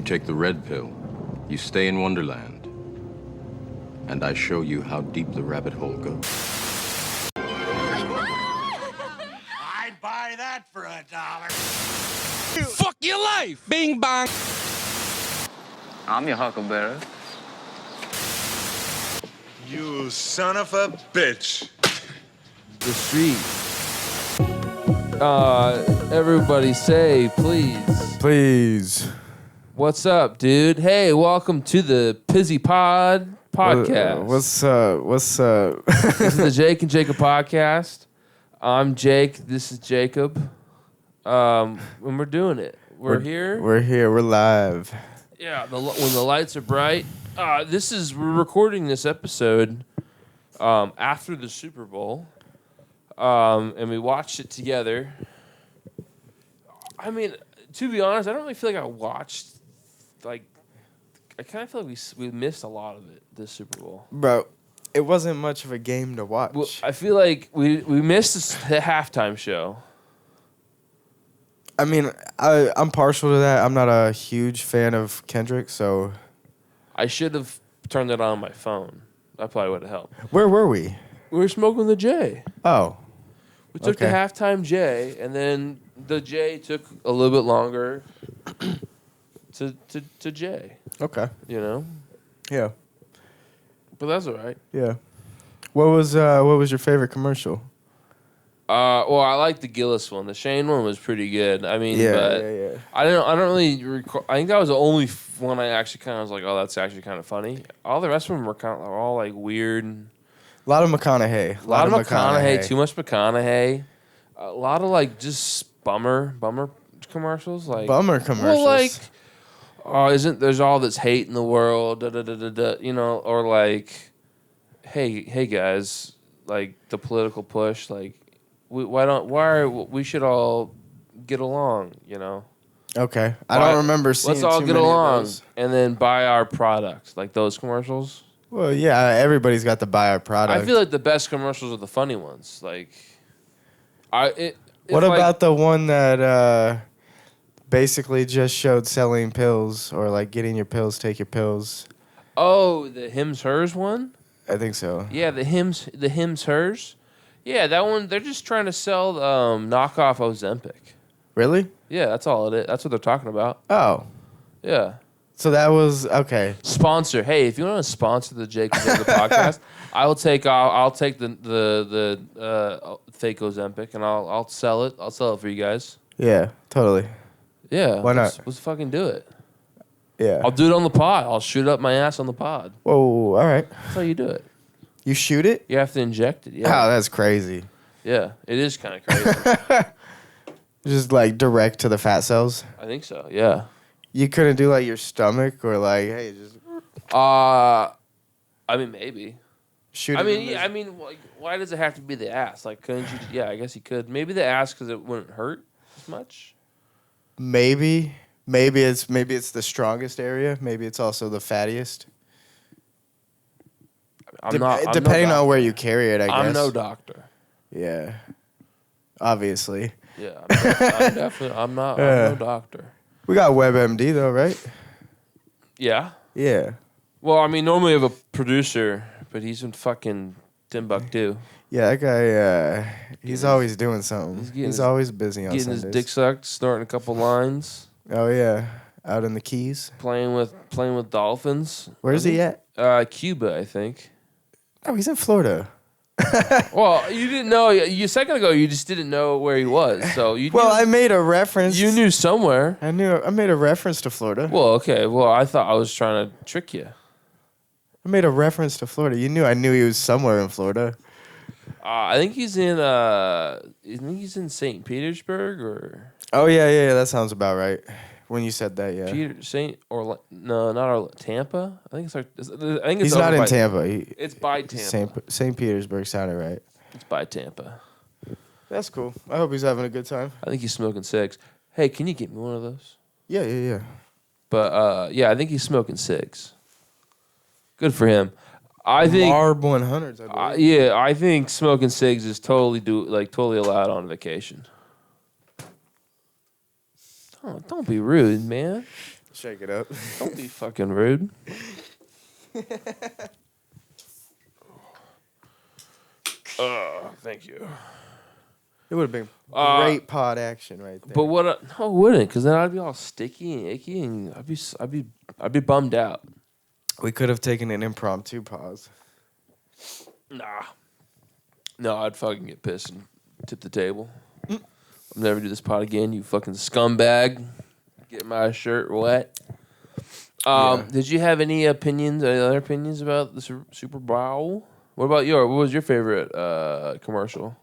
take the red pill, you stay in Wonderland, and I show you how deep the rabbit hole goes. I'd buy that for $1. Fuck your life! Bing bong! I'm your huckleberry. You son of a bitch. The street. Everybody say, please. Please. What's up, dude? Hey, welcome to the Pizzy Pod podcast. What's up? This is the Jake and Jacob podcast. I'm Jake. This is Jacob. And we're doing it. We're here. We're here. We're live. Yeah, when the lights are bright. We're recording this episode after the Super Bowl. And we watched it together. I mean, to be honest, I don't really feel like I watched, I kind of feel like we missed a lot of it, this Super Bowl. Bro, it wasn't much of a game to watch. Well, I feel like we missed the halftime show. I mean, I'm partial to that. I'm not a huge fan of Kendrick, so... I should have turned it on my phone. That probably would have helped. Where were we? We were smoking the J. Oh. We took the halftime J, and then the J took a little bit longer to J. Okay. You know? Yeah. But that's all right. Yeah. What was your favorite commercial? Well, I like the Gillis one. The Shane one was pretty good. I mean, Yeah. I don't really recall. I think that was the only one I actually kind of was like, oh, that's actually kind of funny. All the rest of them were all like weird. A lot of McConaughey. A lot of McConaughey. Too much McConaughey. A lot of like just bummer commercials. Like Bummer commercials. Well, like, there's all this hate in the world, da da da da da. You know, or like, hey guys, like the political push, like. We should all get along, you know? Okay. I don't remember seeing let's all too get many along of those. and then buy our products, like those commercials. Well, yeah, everybody's got to buy our product. I feel like the best commercials are the funny ones. Like, what about the one that basically just showed selling pills or like getting your pills, take your pills? Oh, the Hims Hers one? I think so. Yeah, the Hims Hers. Yeah, that one. They're just trying to sell knockoff Ozempic. Really? Yeah, that's all it is. That's what they're talking about. Oh. Yeah. So that was okay. Sponsor. Hey, if you want to sponsor the Jake and Jacob podcast, I'll take the fake Ozempic and I'll sell it. I'll sell it for you guys. Yeah, totally. Yeah. Why not? Let's fucking do it. Yeah. I'll do it on the pod. I'll shoot up my ass on the pod. Whoa, all right. That's how you do it. You shoot it? You have to inject it. Yeah. Oh, that's crazy. Yeah, it is kind of crazy. Just like direct to the fat cells? I think so. Yeah. You couldn't do like your stomach or like, hey, just I mean, maybe. shoot I it. mean, like, why does it have to be the ass? Like, couldn't you? Yeah, I guess you could. Maybe the ass because it wouldn't hurt as much. Maybe it's the strongest area. Maybe it's also the fattiest. Depending on where you carry it, I guess. I'm no doctor. Yeah. Obviously. Yeah, I'm no doctor. We got WebMD though, right? Yeah. Yeah. Well, I mean, normally we have a producer, but he's in fucking Timbuktu. Yeah, that guy, he's always doing something. He's always busy on getting Sundays. his dick sucked, snorting a couple lines. Oh yeah, out in the Keys. Playing with dolphins. Where's he at? Cuba, I think. Oh, he's in Florida. Well, you didn't know. A second ago, you just didn't know where he was. So you. Well, I made a reference. You knew somewhere. I made a reference to Florida. Well, okay. Well, I thought I was trying to trick you. I made a reference to Florida. I knew he was somewhere in Florida. I think he's in. St. Petersburg or. Oh yeah. That sounds about right. When you said that, yeah. Not Tampa. I think it's He's not in Tampa. It's by Tampa. St. Petersburg sounded right. It's by Tampa. That's cool. I hope he's having a good time. I think he's smoking cigs. Hey, can you get me one of those? Yeah. But I think he's smoking cigs. Good for him. I think Marb 100s. I believe. I think smoking cigs is totally allowed on vacation. Oh, don't be rude, man. Shake it up. Don't be fucking rude. Thank you. It would have been great pod action right there. But what? No, it wouldn't, because then I'd be all sticky and icky, and I'd be bummed out. We could have taken an impromptu pause. Nah. No, I'd fucking get pissed and tip the table. I'll never do this pod again, you fucking scumbag. Get my shirt wet. Did you have any other opinions about the Super Bowl? What about what was your favorite commercial?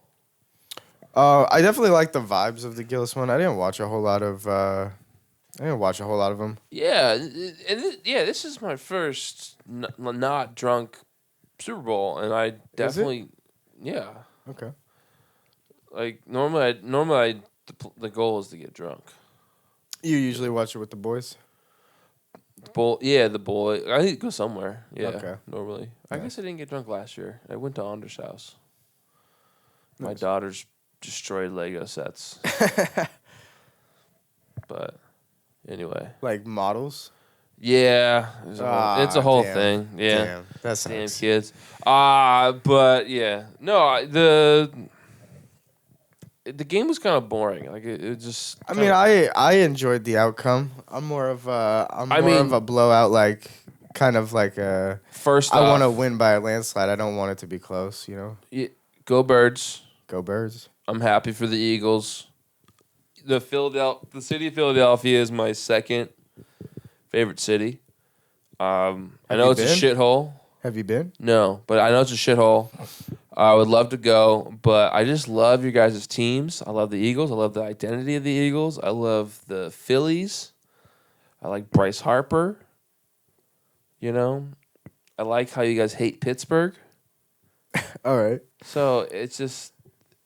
I definitely like the vibes of the Gillis one. I didn't watch a whole lot of them. Yeah, this is my first not drunk Super Bowl, and I definitely, yeah. Okay. Like normally, the goal is to get drunk. You usually watch it with the boys? The boy. I need to go somewhere. Yeah, okay. Normally. I guess I didn't get drunk last year. I went to Anders' house. Nice. My daughter's destroyed Lego sets. But anyway. Like models? Yeah. It's a whole thing. Yeah. Damn. That sucks. Damn kids. But yeah. No, the game was kind of boring. Like it just. I mean, I enjoyed the outcome. I'm more of a blowout, like kind of like a. First, I want to win by a landslide. I don't want it to be close. You know. Yeah, go Birds. Go Birds. I'm happy for the Eagles. The city of Philadelphia is my second favorite city. I know it's a shithole. Have you been? No, but I know it's a shithole. I would love to go, but I just love your guys' teams. I love the Eagles. I love the identity of the Eagles. I love the Phillies. I like Bryce Harper. You know? I like how you guys hate Pittsburgh. All right. So it's just...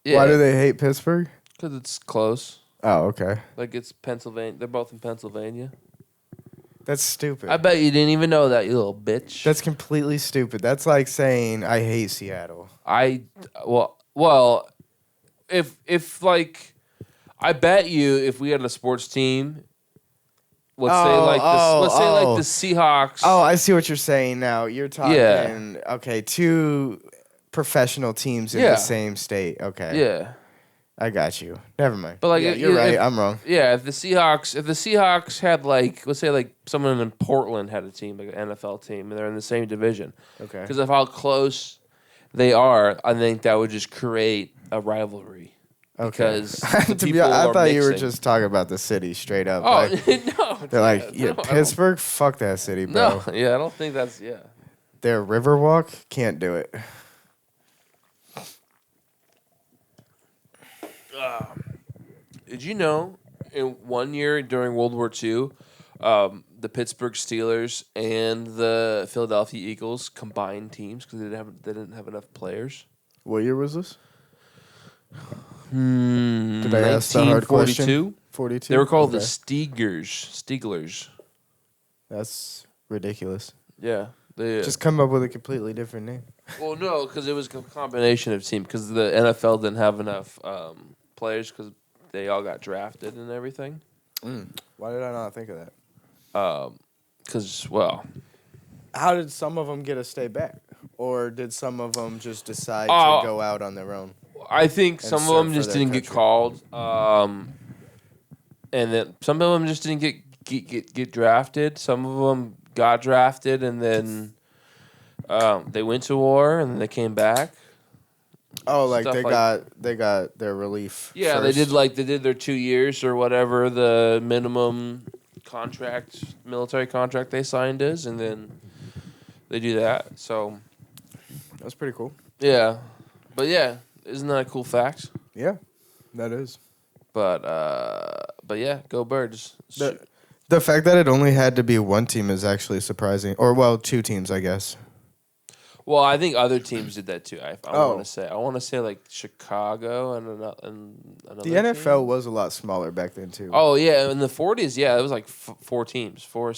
Yeah. Why do they hate Pittsburgh? Because it's close. Oh, okay. Like it's Pennsylvania. They're both in Pennsylvania. That's stupid. I bet you didn't even know that, you little bitch. That's completely stupid. That's like saying I hate Seattle. Well, if like, I bet you if we had a sports team, let's say like the Seahawks. Oh, I see what you're saying now. You're talking okay, two professional teams in the same state. Okay. Yeah. I got you. Never mind. But like, you're right. I'm wrong. Yeah, if the Seahawks had like, let's say like someone in Portland had a team, like an NFL team, and they're in the same division. Okay. Because of how close they are, I think that would just create a rivalry. Okay. Because I thought you were just talking about the city straight up. Oh like, no! They're like, Pittsburgh. Fuck that city, bro. No, I don't think that's Their Riverwalk can't do it. Did you know in 1 year during World War II, the Pittsburgh Steelers and the Philadelphia Eagles combined teams because they didn't have enough players? What year was this? Did I ask the hard question? 42. They were called the Steelers. That's ridiculous. Yeah. They just come up with a completely different name. Well, no, because it was a combination of teams. Because the NFL didn't have enough players because they all got drafted and everything. Why did I not think of that? Because, how did some of them get a stay back? Or did some of them just decide to go out on their own? I think some of them just didn't get called. And then some of them just didn't get drafted. Some of them got drafted and then they went to war and then they came back. Oh, like they got their relief. Yeah, first. they did their 2 years or whatever the minimum military contract they signed is, and then they do that. So that's pretty cool. Yeah, but yeah, isn't that a cool fact? Yeah, that is. But yeah, go Birds. The fact that it only had to be one team is actually surprising. Or, two teams, I guess. Well, I think other teams did that too. I want to say like Chicago and another The NFL team. was a lot smaller back then too. Oh yeah, in the 40s, it was like four teams, or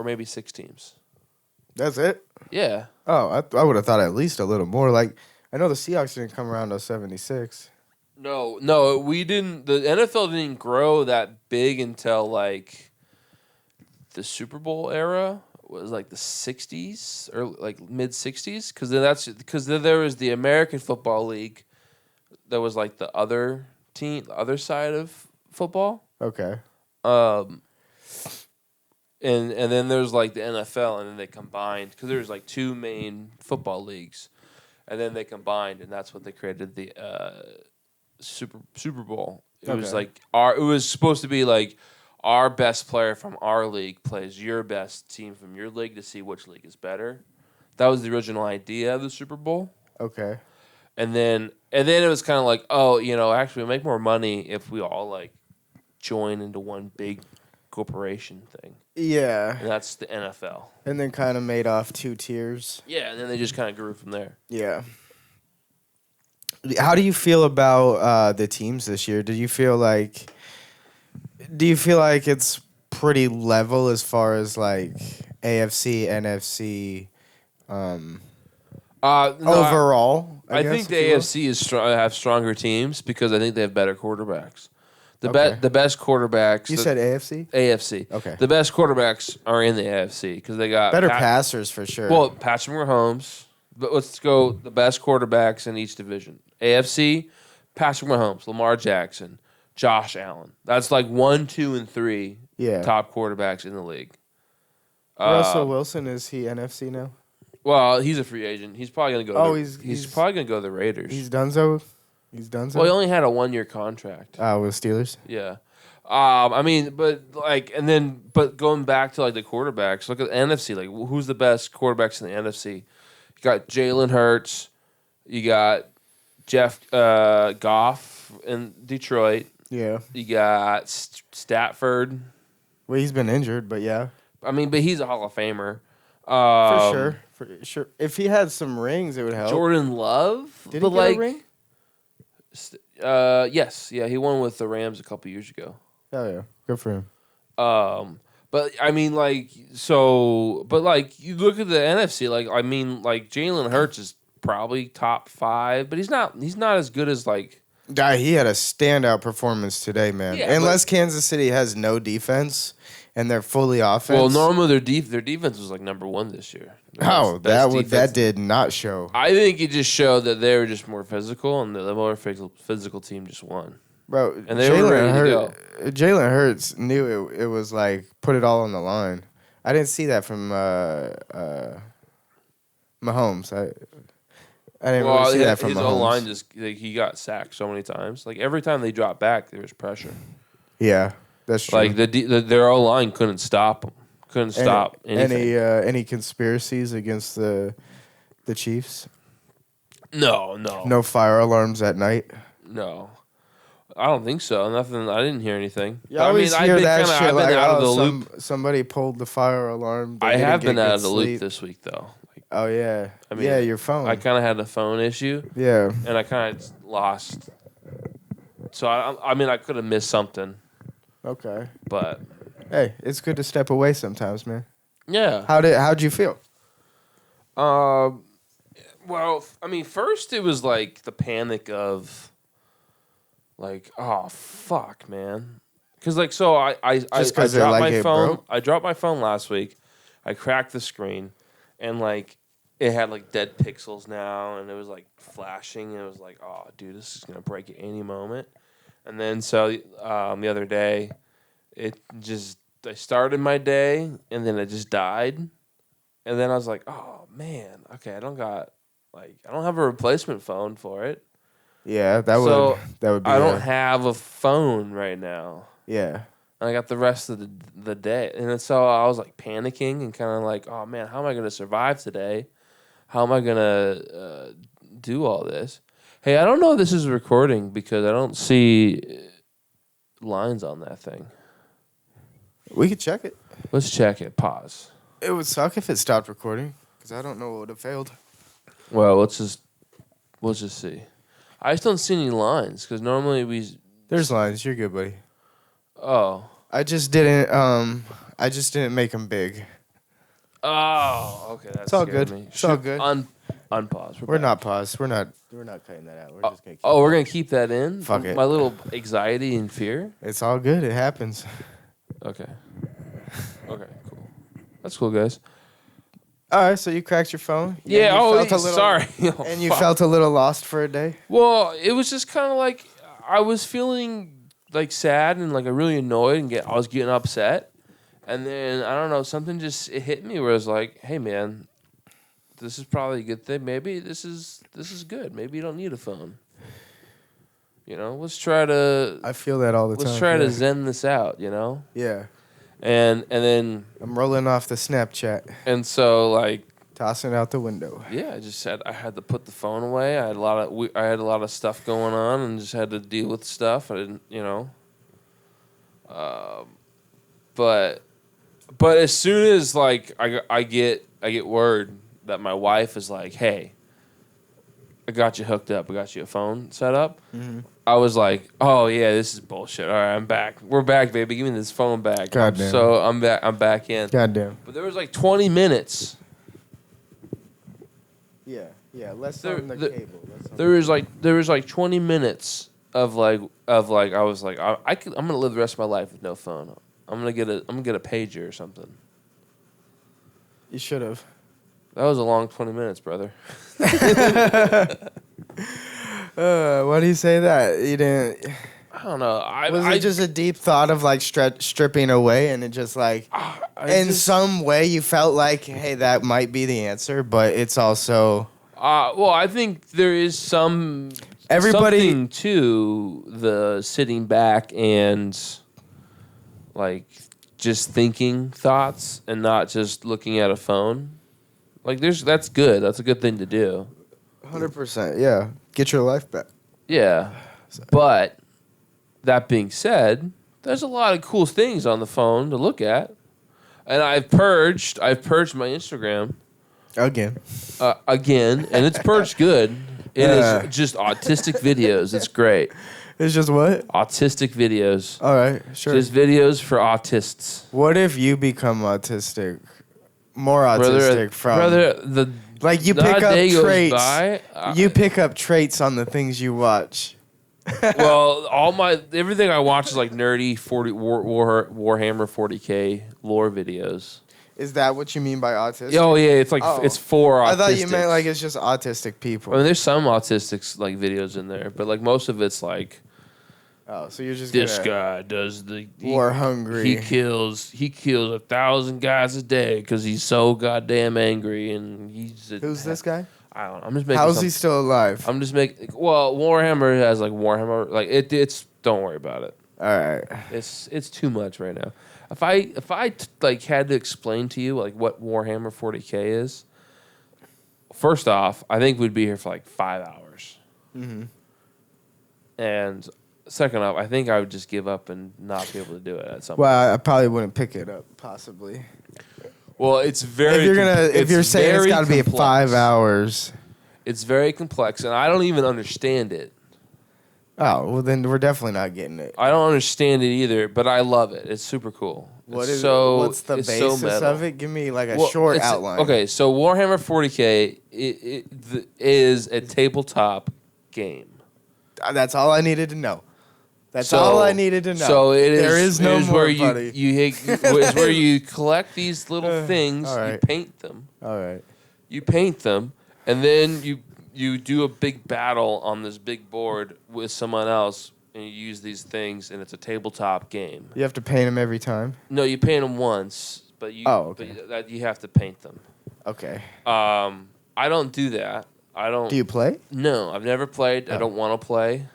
maybe 6 teams. That's it? Yeah. Oh, I would have thought at least a little more. Like, I know the Seahawks didn't come around to 76. No, we didn't. The NFL didn't grow that big until like the Super Bowl era was like the 60s or like mid 60s because then there was the American Football League that was like the other side of football. Okay. And then there's like the NFL, and then they combined because there's like two main football leagues, and then they combined, and that's what they created the Super Bowl. It was like it was supposed to be like our best player from our league plays your best team from your league to see which league is better. That was the original idea of the Super Bowl. Okay. And then it was kind of like, oh, actually we make more money if we all like join into one big corporation thing. Yeah. And that's the NFL. And then kind of made off 2 tiers. Yeah, and then they just kind of grew from there. Yeah. How do you feel about the teams this year? Do you feel like it's pretty level as far as like AFC, NFC, overall? I think the AFC is have stronger teams because I think they have better quarterbacks. The best quarterbacks. You said AFC? AFC. Okay. The best quarterbacks are in the AFC because they got better passers for sure. Well, Patrick Mahomes. But let's go the best quarterbacks in each division. AFC, Patrick Mahomes, Lamar Jackson, Josh Allen. That's like 1, 2, and 3 top quarterbacks in the league. Russell Wilson, is he NFC now? Well, he's a free agent. He's probably gonna go. He's probably gonna go to the Raiders. He's donezo. Well, he only had a 1-year contract. With Steelers. Yeah. But going back to like the quarterbacks, look at the NFC. Like, who's the best quarterbacks in the NFC? You got Jalen Hurts. You got Jeff Goff in Detroit. Yeah. You got Stafford. Well, he's been injured, but yeah. But he's a Hall of Famer. For sure. If he had some rings, it would help. Jordan Love. Did he get a ring? Yes. Yeah, he won with the Rams a couple years ago. Oh, yeah. Good for him. But you look at the NFC, Jalen Hurts is probably top 5, but he's not as good as like. He had a standout performance today, man. Yeah, unless Kansas City has no defense and they're fully offense. Well, normally their defense was like number 1 this year. That did not show. I think it just showed that they were just more physical, and the more physical team just won. Bro, and they were ready to go. Jalen Hurts knew it was like put it all on the line. I didn't see that from Mahomes. I didn't really see that from his Mahomes. O-line just he got sacked so many times. Like every time they dropped back, there was pressure. Yeah, that's true. Like their O-line couldn't stop them. Couldn't stop anything. Any conspiracies against the Chiefs? No. No fire alarms at night? No. I don't think so. Nothing. I didn't hear anything. You always hear that shit. I've been out of the loop. Somebody pulled the fire alarm. I have been out of the loop this week, though. Oh yeah. Your phone. I kind of had a phone issue. Yeah. And I kind of lost. So I could have missed something. Okay. But hey, it's good to step away sometimes, man. Yeah. How'd you feel? Well, first it was like the panic of. Like, oh fuck, man! Because I dropped my phone. Broke? I dropped my phone last week. I cracked the screen, and like it had like dead pixels now, and it was like flashing, and it was like, oh, dude, this is gonna break at any moment. And then the other day, I started my day, and then it just died, and then I was like, oh man, okay, I don't have a replacement phone for it. Yeah, that would be. I don't have a phone right now. Yeah. And I got the rest of the day. And so I was like panicking and kind of like, oh man, how am I going to survive today? How am I going to do all this? Hey, I don't know if this is recording because I don't see lines on that thing. We could check it. Let's check it. Pause. It would suck if it stopped recording because I don't know what would have failed. Well, let's just see. I just don't see any lines because normally There's lines. You're good, buddy. Oh. I just didn't make them big. Oh, okay. That's all good. Me. It's all good. Unpause. We're not paused. We're not cutting that out. We're just gonna keep we're gonna keep that in. Fuck it. My little anxiety and fear. It's all good. It happens. Okay. Okay. Cool. That's cool, guys. All right, so you cracked your phone. Yeah. you Oh, felt a little- sorry. Oh, And you fuck. felt a little lost for a day. Well, it was just kind of like I was feeling like sad and like I really annoyed and I was getting upset, and then I don't know, something just it hit me where I was like, hey man, this is probably a good thing. Maybe this is good. Maybe you don't need a phone. You know, let's try to I feel that all the time. let's try yeah. to zen this out. You know, Yeah. and then I'm rolling off the Snapchat, and so like. tossing it out the window. Yeah, I had to put the phone away. I had a lot of stuff going on, and just had to deal with stuff. I didn't, you know. But as soon as like I get word that my wife is like, hey, I got you hooked up. I got you a phone set up. Mm-hmm. I was like, oh yeah, this is bullshit. All right, I'm back. We're back, baby. Give me this phone back. Goddamn. So I'm back. I'm back in. Goddamn. But there was like 20 minutes. Yeah. Less There- on the the- cable. There was like 20 minutes of like I was like I'm gonna live the rest of my life with no phone. I'm gonna get a pager or something. You should have. That was a long 20 minutes, brother. Why do you say that? You didn't. I don't know. Was it just a deep thought of like stripping away, and it just like in some way you felt like, hey, that might be the answer, but it's also well, I think there is something to the sitting back and like just thinking thoughts and not just looking at a phone. Like that's good. That's a good thing to do. 100%. Yeah, get your life back. Yeah. But that being said, there's a lot of cool things on the phone to look at. And I've purged my Instagram Again. again, and it's purged good. It Yeah. is just autistic videos. It's great. It's just what? Autistic videos. All right, sure. Just videos for autists. What if you become autistic? More autistic like you pick not a up day goes traits. by, You pick up traits on the things you watch. well, everything I watch is like nerdy Warhammer 40K lore videos. Is that what you mean by autistic? Oh yeah, it's like Oh. it's for autistics. I thought you meant like it's just autistic people. I mean, there's some autistic like videos in there, but like most of it's like Oh, so you're just this gonna guy does war hungry. He kills 1,000 guys a day because he's so goddamn angry and he's. Who's this guy? I don't know. I'm just making. How's he still alive? I'm just making. Well, Warhammer has like Warhammer. Like it's. Don't worry about it. All right. It's too much right now. If I like had to explain to you like what Warhammer 40K is, first off, I think we'd be here for like 5 hours. Mm-hmm. And second off, I think I would just give up and not be able to do it at some point. Well, I probably wouldn't pick it up. Possibly. Well, it's very. If you're saying it's got to be 5 hours. It's very complex, and I don't even understand it. Oh well, then we're definitely not getting it. I don't understand it either, but I love it. It's super cool. What's it's the it's basis metal. of it? Give me like a Well, short it's- outline. Okay, so Warhammer 40K is a tabletop game. That's all I needed to know. That's So- all I needed to know. So it is. There is no it is more, where buddy. it's where you collect these little things. all right. You paint them. All right. You paint them, and then you do a big battle on this big board with someone else, and you use these things, and it's a tabletop game. You have to paint them every time. No, you paint them once, but you okay. but you have to paint them. Okay. I don't do that. I don't. Do you play? No, I've never played. I Oh. don't want to play.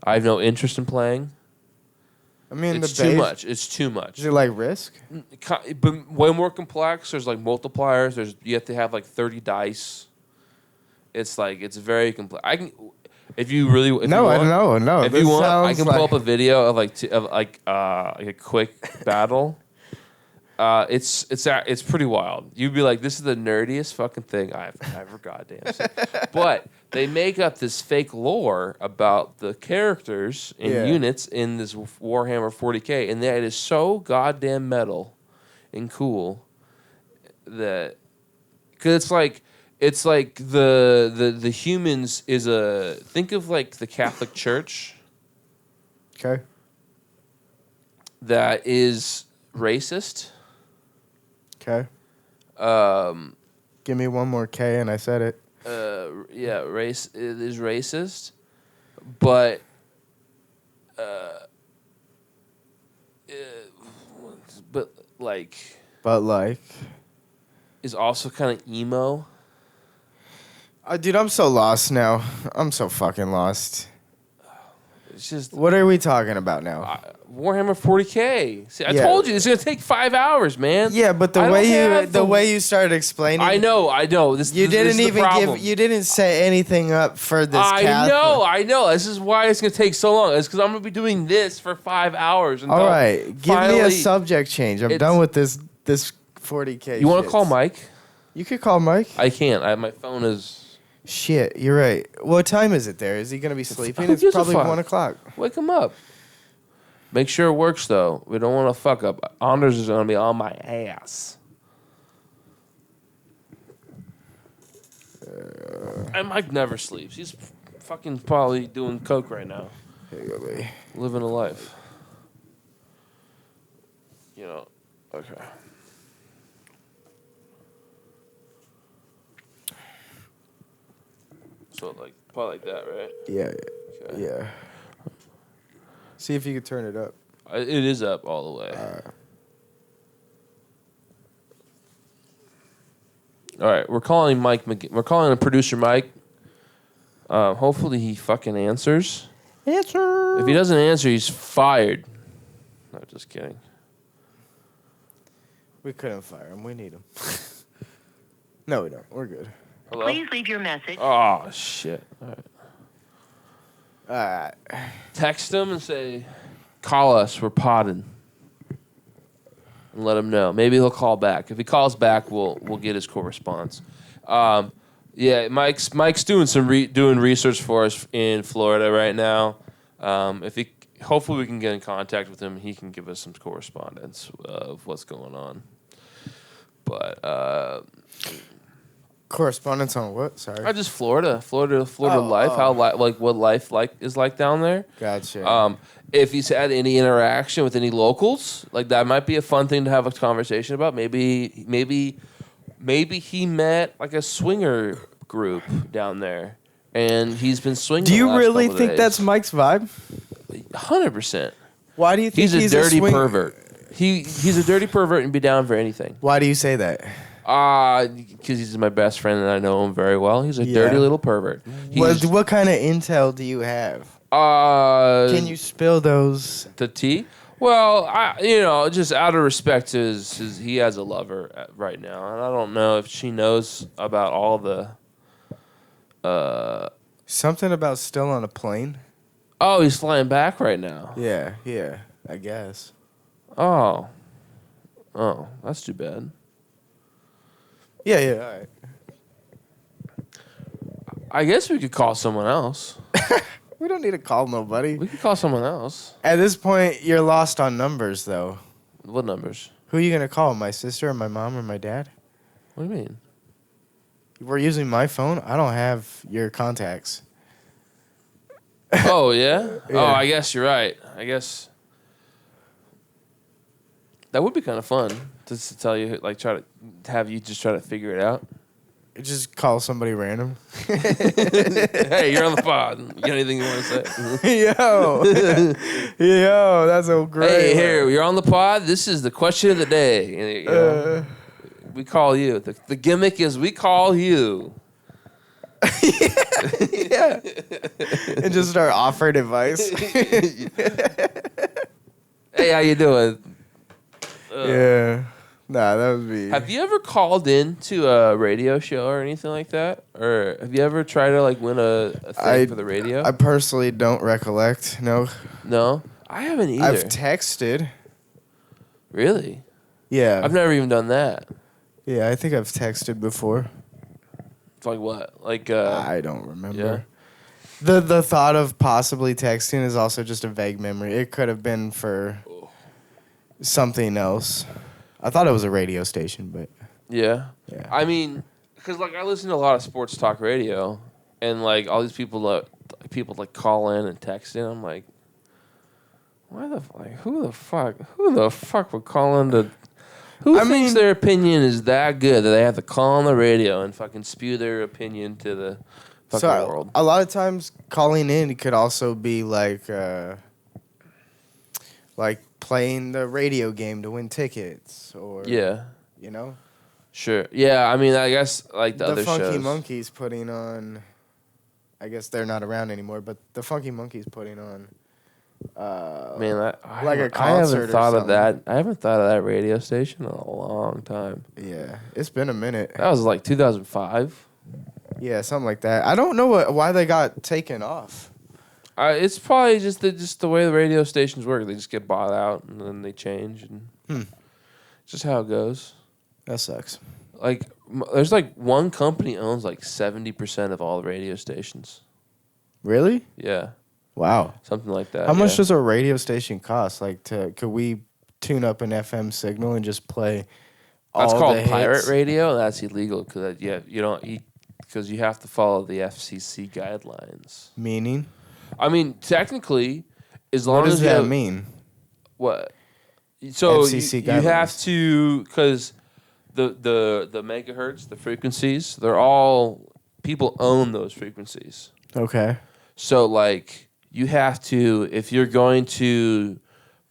I have no interest in playing. I mean, It's the too base. much. It's too much. Is it like Risk? But way more complex. There's like multipliers. You have to have like 30 dice. It's like it's very complex. I can, if you really. If No, you I want, don't know. No, If this you want, I sounds can like- pull up a video of like a quick battle. It's pretty wild. You'd be like, this is the nerdiest fucking thing I've ever goddamn seen. But they make up this fake lore about the characters and Yeah. units in this Warhammer 40K, and that is so goddamn metal and cool that because it's like the humans is think of like the Catholic Church Okay. that is racist. Okay. Give me one more K and I said it. Yeah, race it is racist, but but like But like, is also kind of emo. dude, I'm so lost now. I'm so fucking lost. It's just What are we talking about now? Warhammer 40K. See, I Yeah. told you it's gonna take 5 hours, man. Yeah, but the I way don't you have the way you started explaining, I know. you didn't even you didn't set anything up for this. I know. This is why it's gonna take so long. It's because I'm gonna be doing this for 5 hours. Until All right, give me a finally- subject change. I'm done with this 40K. You want to shits. call Mike? You could call Mike. I can't. My phone is. Shit, you're right. What time is it there? Is he gonna be sleeping? Who It's gives a probably fuck? 1 o'clock. Wake him up. Make sure it works though. We don't want to fuck up. Anders is gonna be on my ass. And Mike never sleeps. He's fucking probably doing coke right now, Here you go, baby. living a life. You know. Okay. So like probably like that, right? Yeah, Okay. yeah. See if you could turn it up. It is up all the way. All right, we're calling Mike. We're calling producer Mike. Hopefully he fucking answers. Answer. If he doesn't answer, he's fired. No, just kidding. We couldn't fire him. We need him. No, we don't. We're good. Hello? Please leave your message. Oh shit! All right. All right. Text him and say, "Call us. We're potting." And let him know. Maybe he'll call back. If he calls back, we'll get his correspondence. Yeah, Mike's doing doing research for us in Florida right now. Hopefully we can get in contact with him. He can give us some correspondence of what's going on. But Correspondence on what? Sorry. just Florida life. How what life is like down there. Gotcha. If he's had any interaction with any locals, like that might be a fun thing to have a conversation about. Maybe he met like a swinger group down there, and he's been swinging. Do the you last really couple of think days. that's Mike's vibe? 100%? Why do you think He's a dirty swing- pervert. He's a dirty pervert and be down for anything. Why do you say that? Because he's my best friend and I know him very well. He's a dirty little pervert. What kind of intel do you have? Can you spill those? The tea? Well, just out of respect to his he has a lover right now, and I don't know if she knows about all the. Something about still on a plane? Oh, he's flying back right now. Yeah, I guess. Oh, that's too bad. Yeah, all right. I guess we could call someone else. We don't need to call nobody. We could call someone else. At this point, you're lost on numbers, though. What numbers? Who are you going to call? My sister or my mom or my dad? What do you mean? We're using my phone. I don't have your contacts. Oh, yeah? Yeah. Oh, I guess you're right. I guess that would be kind of fun just to tell you, like, try to have you just try to figure it out. Just call somebody random. Hey, you're on the pod. You got anything you want to say? Yo, that's a great. Hey, here, you're on the pod. This is the question of the day. You know, we call you. The gimmick is we call you. Yeah. And just start offering advice. Hey, how you doing? Yeah. Nah, that would be. Have you ever called in to a radio show or anything like that? Or have you ever tried to like win a thing for the radio? I personally don't recollect. No. No, I haven't either. I've texted. Really? Yeah. I've never even done that. Yeah, I think I've texted before. Like what? Like I don't remember. yeah. The thought of possibly texting is also just a vague memory. It could have been for something else. I thought it was a radio station, but Yeah. Yeah. I mean, because like I listen to a lot of sports talk radio, and like all these people like call in and text in. I'm like, who the fuck would call in to Who I thinks mean- their opinion is that good that they have to call on the radio and fucking spew their opinion to the fucking world? A lot of times calling in could also be like playing the radio game to win tickets, or Yeah, you know, sure. Yeah, I mean, I guess like the other Funky shows. Monkeys putting on. I guess they're not around anymore, but the Funky Monkeys putting on. Man, Like a I concert or haven't thought of something. that. I haven't thought of that radio station in a long time. Yeah, it's been a minute. That was like 2005. Yeah, something like that. I don't know why they got taken off. It's probably just the way the radio stations work. They just get bought out and then they change, and it's just how it goes. That sucks. Like, there's like one company owns like 70% of all the radio stations. Really? Yeah, Wow. something like that. How much yeah. does a radio station cost? Like, could we tune up an FM signal and just play? That's all called the pirate hits? radio. That's illegal because you don't eat because you have to follow the FCC guidelines. Meaning? I mean, technically, as long What does as you that have, mean? what? So FCC you have guidelines. to because the megahertz, the frequencies, they're all people own those frequencies. Okay. So like you have to, if you're going to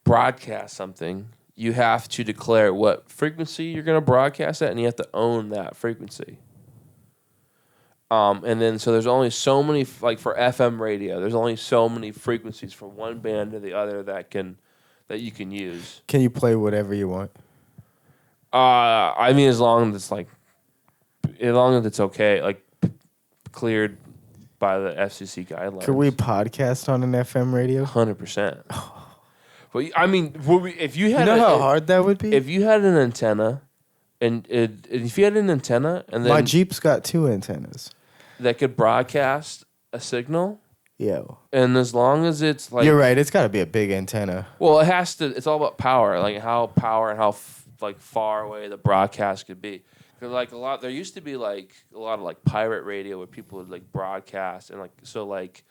broadcast something, you have to declare what frequency you're going to broadcast at, and you have to own that frequency. And then so there's only so many, like for FM radio, there's only so many frequencies from one band to the other that you can use. Can you play whatever you want? I mean, as long as it's okay, like cleared by the FCC guidelines. Could we podcast on an FM radio? 100%. But I mean, if you You had know how hard that would be? if you had an antenna, and if you had an antenna, and then My Jeep's got 2 antennas. that could broadcast a signal, Yo. and as long as it's like You're right. It's got to be a big antenna. well, it has to. It's all about power, like how power and how like far away the broadcast could be. Because like there used to be like a lot of like pirate radio where people would like broadcast, and like so like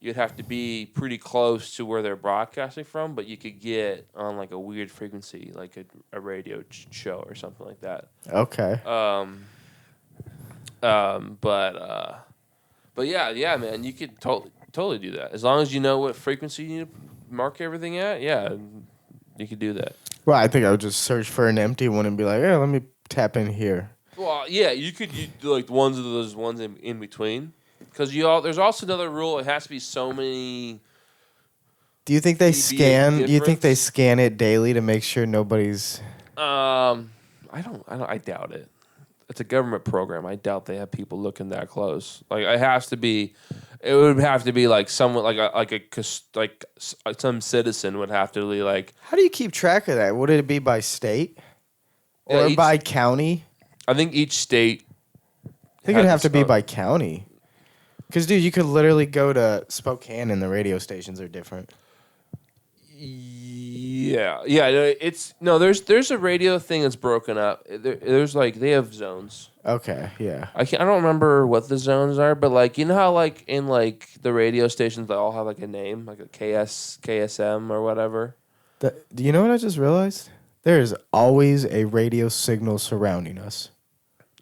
you'd have to be pretty close to where they're broadcasting from, but you could get on like a weird frequency, like a radio show or something like that. Okay. But yeah, man, you could totally do that as long as you know what frequency you need to mark everything at. Yeah, you could do that. Well, I think I would just search for an empty one and be like, hey, let me tap in here. Well, yeah, you could do like those ones in between, because there's also another rule. It has to be so many. Do you think they dB scan? Do you think they difference? scan it daily to make sure nobody's? I doubt it. It's a government program. I doubt they have people looking that close. Like it would have to be like someone like some citizen would have to be like. How do you keep track of that? Would it be by state or Yeah, by county? I think each state. I think it'd have to be by county. Because, dude, you could literally go to Spokane and the radio stations are different. Yeah. There's a radio thing that's broken up. There's like they have zones. Okay, yeah. I don't remember what the zones are, but like you know how like in like the radio stations they all have like a name, like a KSM or whatever. Do you know what I just realized? There is always a radio signal surrounding us.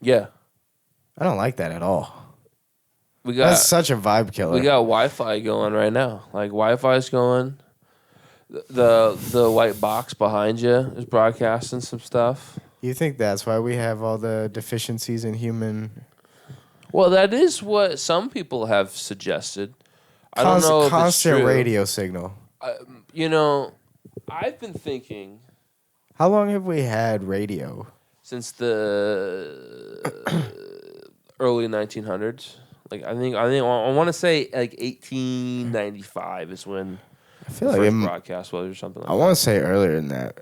Yeah. I don't like that at all. We got That's such a vibe killer. we got Wi-Fi going right now. Like Wi-Fi's going. The white box behind you is broadcasting some stuff. You think that's why we have all the deficiencies in human Well, that is what some people have suggested. I don't know if it's constant true. radio signal? I've been thinking How long have we had radio? since the early 1900s. Like I want to say like 1895 is when I feel the like first broadcast was or something like I that. want to say earlier than that.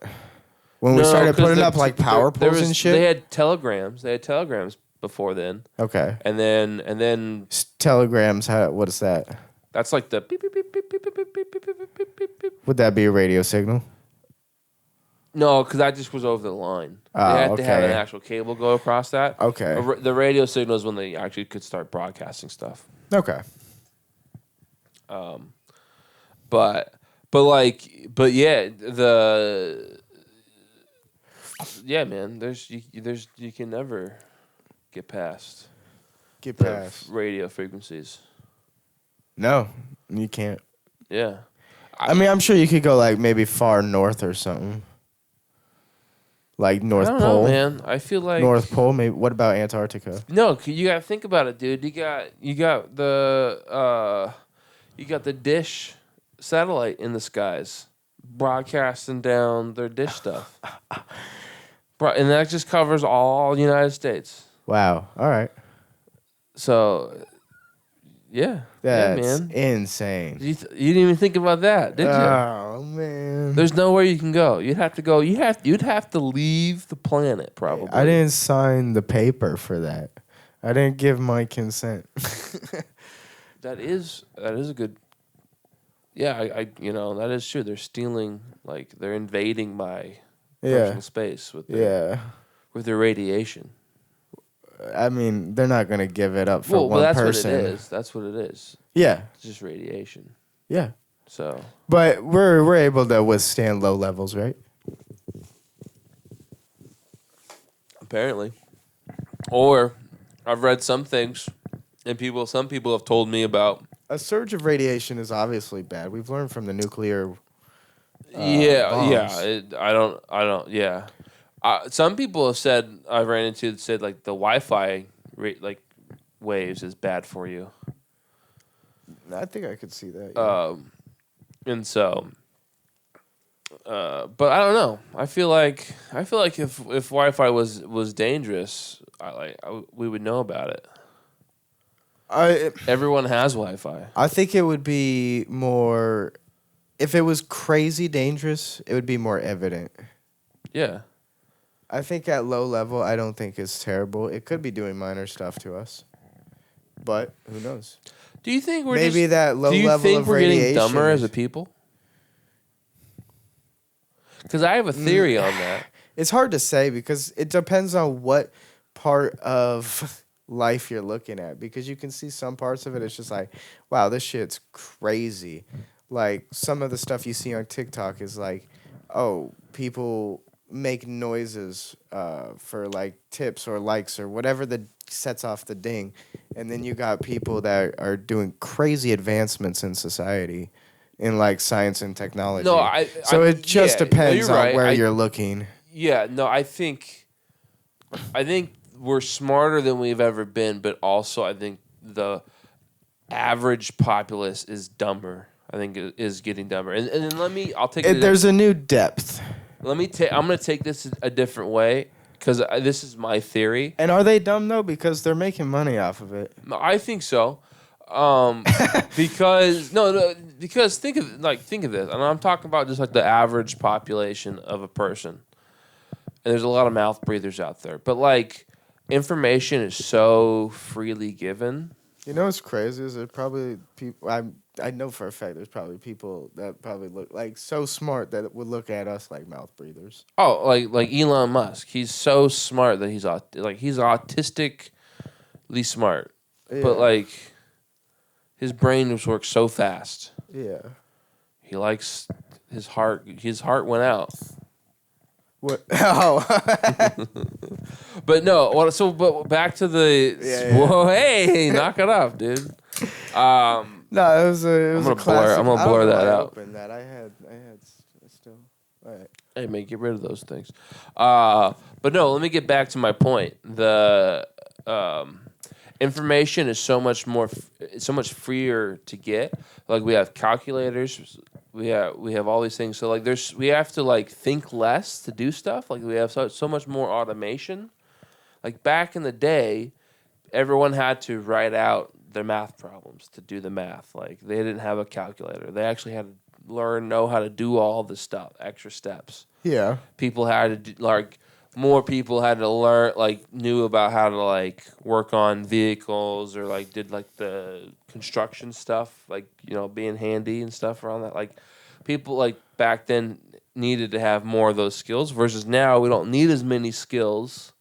When we No, started 'cause putting up like power there poles was- and shit. They had telegrams. They had telegrams before then, Okay. and then Telegrams, what is that? that's like the beep beep beep beep beep beep beep beep beep beep beep beep beep. Would that be a radio signal? No, because that just was over the line. Oh, They had to have an okay. actual cable go across that. Okay. The radio signal is when they actually could start broadcasting stuff. Okay. But yeah, Yeah, man. You can never get past Get the past. radio frequencies. No, you can't. Yeah. I mean, I'm sure you could go like maybe far north or something. Like North I don't Pole. know, man. I feel like North Pole, maybe. What about Antarctica? No, you gotta think about it, dude. You got the dish satellite in the skies, broadcasting down their dish stuff. And that just covers all the United States. Wow. All right. So, yeah, That's man. insane. You didn't even think about that, did you? Oh man. There's nowhere you can go. You'd have to go. You'd have to leave the planet, probably. I didn't sign the paper for that. I didn't give my consent. That is a good. Yeah, I that is true. They're stealing, like they're invading my personal space with their radiation. I mean, they're not gonna give it up for one that's person. what it is. That's what it is. Yeah. It's just radiation. Yeah. So. But we're able to withstand low levels, right? Apparently. Or I've read some things, and some people have told me about. A surge of radiation is obviously bad. We've learned from the nuclear. Yeah. Bombs. Yeah. Some people have said I've ran into said like the Wi-Fi waves is bad for you. I think I could see that. Yeah. And so, but I don't know. I feel like if Wi-Fi was dangerous, we would know about it. Everyone has Wi-Fi. I think it would be more. If it was crazy dangerous, it would be more evident. Yeah. I think at low level, I don't think it's terrible. It could be doing minor stuff to us, but who knows? Do you think maybe that low level of radiation? Do you think we're getting dumber as a people? Because I have a theory on that. It's hard to say because it depends on what part of life you're looking at. Because you can see some parts of it, it's just like, wow, this shit's crazy. Like some of the stuff you see on TikTok is like, oh, people make noises for like tips or likes or whatever that sets off the ding, and then you got people that are doing crazy advancements in society in like science and technology. No, it just depends on where you're looking. Yeah, no, I think we're smarter than we've ever been, but also I think the average populace is dumber. I think it is getting dumber. And then I'll take it. There's a new depth. I'm going to take this a different way because this is my theory. And are they dumb though? Because they're making money off of it. I think so. Because think of this, and I'm talking about just like the average population of a person. And there's a lot of mouth breathers out there, but like information is so freely given. You know what's crazy is there's probably people I know for a fact there's probably people that probably look like so smart that would look at us like mouth breathers. Oh, like Elon Musk. He's so smart that he's autistically smart, but like his brain just works so fast. Yeah. He likes his heart. His heart went out. What? Oh. But no. But back to the. Yeah. Whoa! Hey, knock it off, dude. No, it was a classic. I'm gonna blur that out. That I had still. All right. Hey, man, get rid of those things. But no, let me get back to my point. The information is so much much freer to get. Like we have calculators, we have all these things. So like we have to like think less to do stuff. Like we have so much more automation. Like back in the day, everyone had to write out their math problems to do the math. Like they didn't have a calculator. They actually had to know how to do all the stuff, extra steps. Yeah. People had to more people had to learn, knew about how to work on vehicles or did the construction stuff, being handy and stuff around that. People back then needed to have more of those skills versus now we don't need as many skills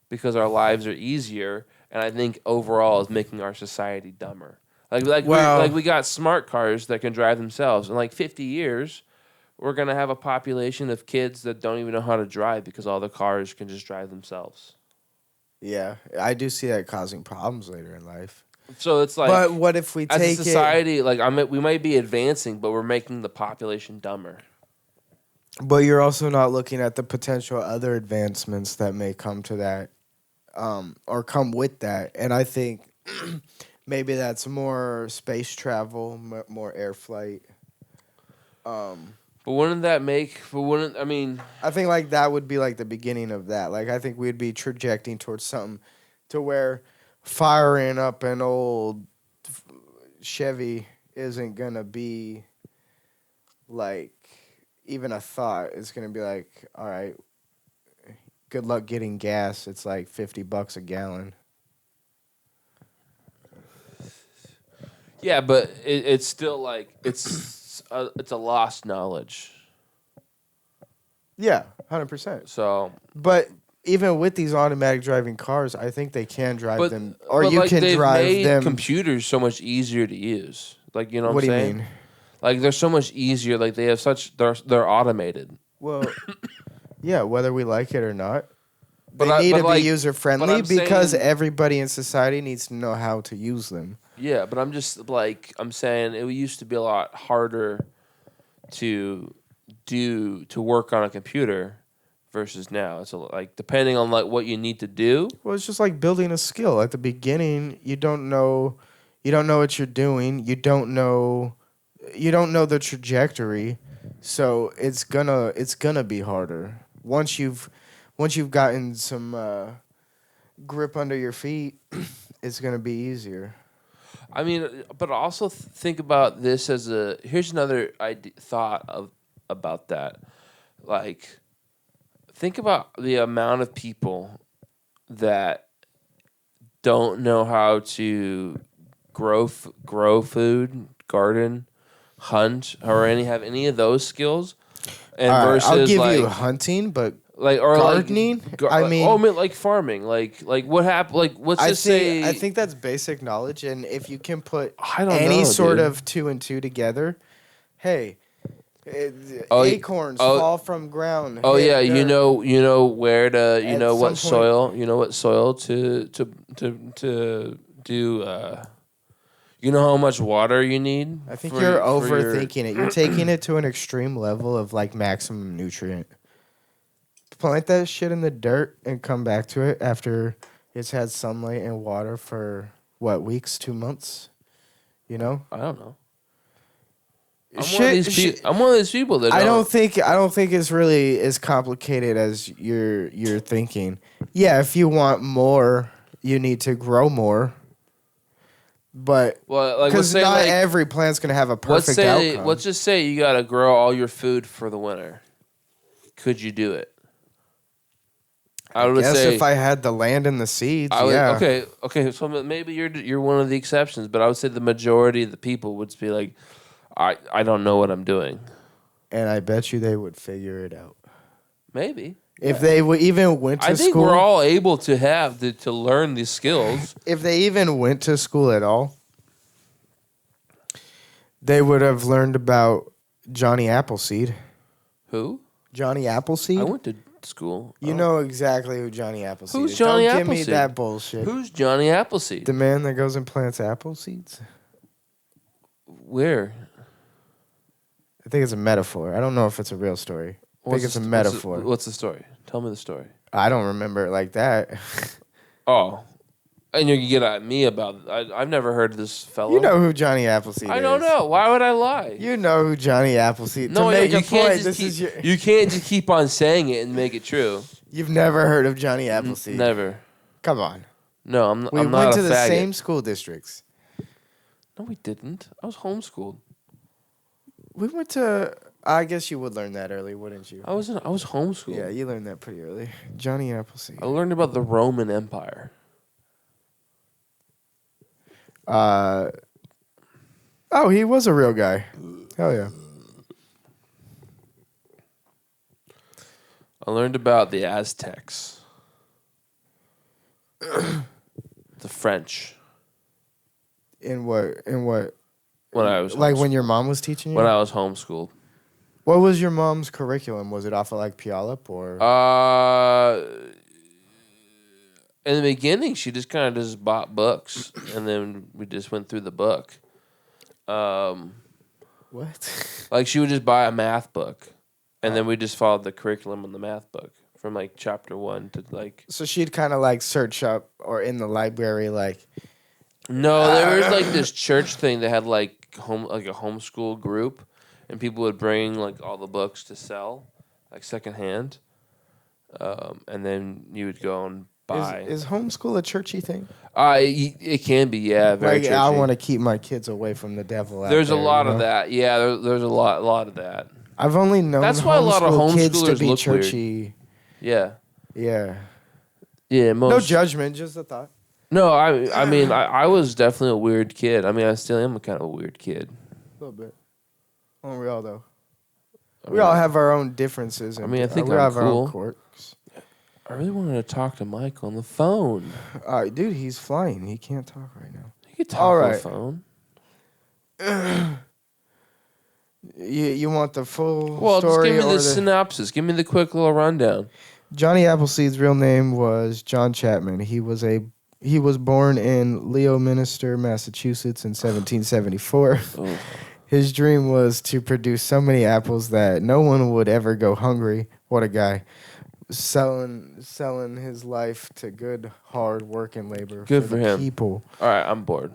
because our lives are easier. And I think overall is making our society dumber. We got smart cars that can drive themselves. In 50 years, we're going to have a population of kids that don't even know how to drive because all the cars can just drive themselves. Yeah, I do see that causing problems later in life. So it's like, But what if we as take a society, like we might be advancing, but we're making the population dumber. But you're also not looking at the potential other advancements that may come to that, or come with that. And I think maybe that's more space travel, more air flight. But wouldn't that make? But wouldn't I mean? I think like that would be like the beginning of that. Like I think we'd be trajecting towards something to where firing up an old Chevy isn't gonna be like even a thought. It's gonna be like, all right, good luck getting gas. It's like $50 a gallon. Yeah, but it's still like it's a lost knowledge. Yeah, 100%. So, But even with these automatic driving cars, I think they can drive them, or but you like can they've drive made them. computers so much easier to use. Like you know What what do I'm you saying? mean? Like they're so much easier. Like they have such they're automated. Well, yeah, whether we like it or not, But they need to like, be user but friendly I'm because saying- everybody in society needs to know how to use them. Yeah, but I'm just like I'm saying it used to be a lot harder to work on a computer versus now. It's like depending on like what you need to do. Well, it's just like building a skill. At the beginning, you don't know what you're doing. You don't know the trajectory, so it's gonna be harder once you've gotten some grip under your feet. It's gonna be easier. I mean, but also think about this as here's another thought about that. Like, think about the amount of people that don't know how to grow food, garden, hunt, or have any of those skills. And All right, versus I'll give like, you hunting, but or gardening. I mean, like farming, like what happened? Like let's just say I think that's basic knowledge, and if you can put I don't any know, sort dude. of 2 and 2 together, hey, Oh, acorns oh, fall from ground. Oh hit yeah, you dirt. know where to At some what point- soil to do. You know how much water you need. I think for- you're for your- overthinking it. You're taking it to an extreme level of like maximum nutrient. Plant that shit in the dirt and come back to it after it's had sunlight and water for what, weeks, 2 months? You know? I don't know. I'm Shit- one of these shit- I'm one of these people that I don't think it's really as complicated as you're thinking. Yeah, if you want more, you need to grow more. But Well, like let's because say not like every plant's gonna have a perfect outcome. let's just say you got to grow all your food for the winter. Could you do it? I would Guess say if I had the land and the seeds, I would, yeah. okay. So maybe you're one of the exceptions, but I would say the majority of the people would be like, I don't know what I'm doing. And I bet you they would figure it out Maybe if they even went to I think school. we're all able to have to learn these skills. If they even went to school at all, they would have learned about Johnny Appleseed. Who? Johnny Appleseed. I went to school. You know exactly who Johnny Appleseed Who's is. Johnny Don't give me Appleseed? that bullshit. Who's Johnny Appleseed? The man that goes and plants apple seeds? Where? I think it's a metaphor. I don't know if it's a real story. I think it's a metaphor. What's the story? Tell me the story. I don't remember it like that. Oh, and you can get at me about it. I've never heard of this fellow. You know who Johnny Appleseed is. I don't know. Why would I lie? You know who Johnny Appleseed is. No, to make you a can't point, just this is your... you can't just keep on saying it and make it true. You've never heard of Johnny Appleseed. Never. Come on. No, I'm We not went a to the faggot. same school districts. No, we didn't. I was homeschooled. We went to... I guess you would learn that early, wouldn't you? I was homeschooled. Yeah, you learned that pretty early. Johnny Appleseed. I learned about the Roman Empire. Oh, he was a real guy. Hell yeah. I learned about the Aztecs. The French. In what? When I was Like when your mom was teaching you? when I was homeschooled. What was your mom's curriculum? Was it off of like Puyallup or? In the beginning, she just kind of just bought books, and then we just went through the book. What? Like she would just buy a math book, and then we just followed the curriculum in the math book from like chapter 1 to like. So she'd kind of like search up or in the library like. No, there was like this church thing that had like a homeschool group, and people would bring like all the books to sell, like secondhand, and then you would go and buy. Is homeschool a churchy thing? It can be, yeah, very like churchy. I want to keep my kids away from the devil. There's out a there, lot you of know? that. Yeah, there's a lot of that. I've only known That's why a lot of homeschool kids to homeschoolers be look churchy. Yeah. Yeah. Yeah. No judgment, just a thought. No, I mean, I was definitely a weird kid. I mean, I still am a kind of a weird kid. A little bit. Aren't we all though? We all have our own differences. And I mean, I think we I'm have our own cool. quirks. I really wanted to talk to Mike on the phone. Dude, he's flying. He can't talk right now. You could talk All on right. the phone. You want the full Well, story? just give me or the synopsis. Give me the quick little rundown. Johnny Appleseed's real name was John Chapman. He was born in Leominster, Massachusetts in 1774. Oh. His dream was to produce so many apples that no one would ever go hungry. What a guy. Selling his life to good, hard work and labor Good for the him. people. All right, I'm bored.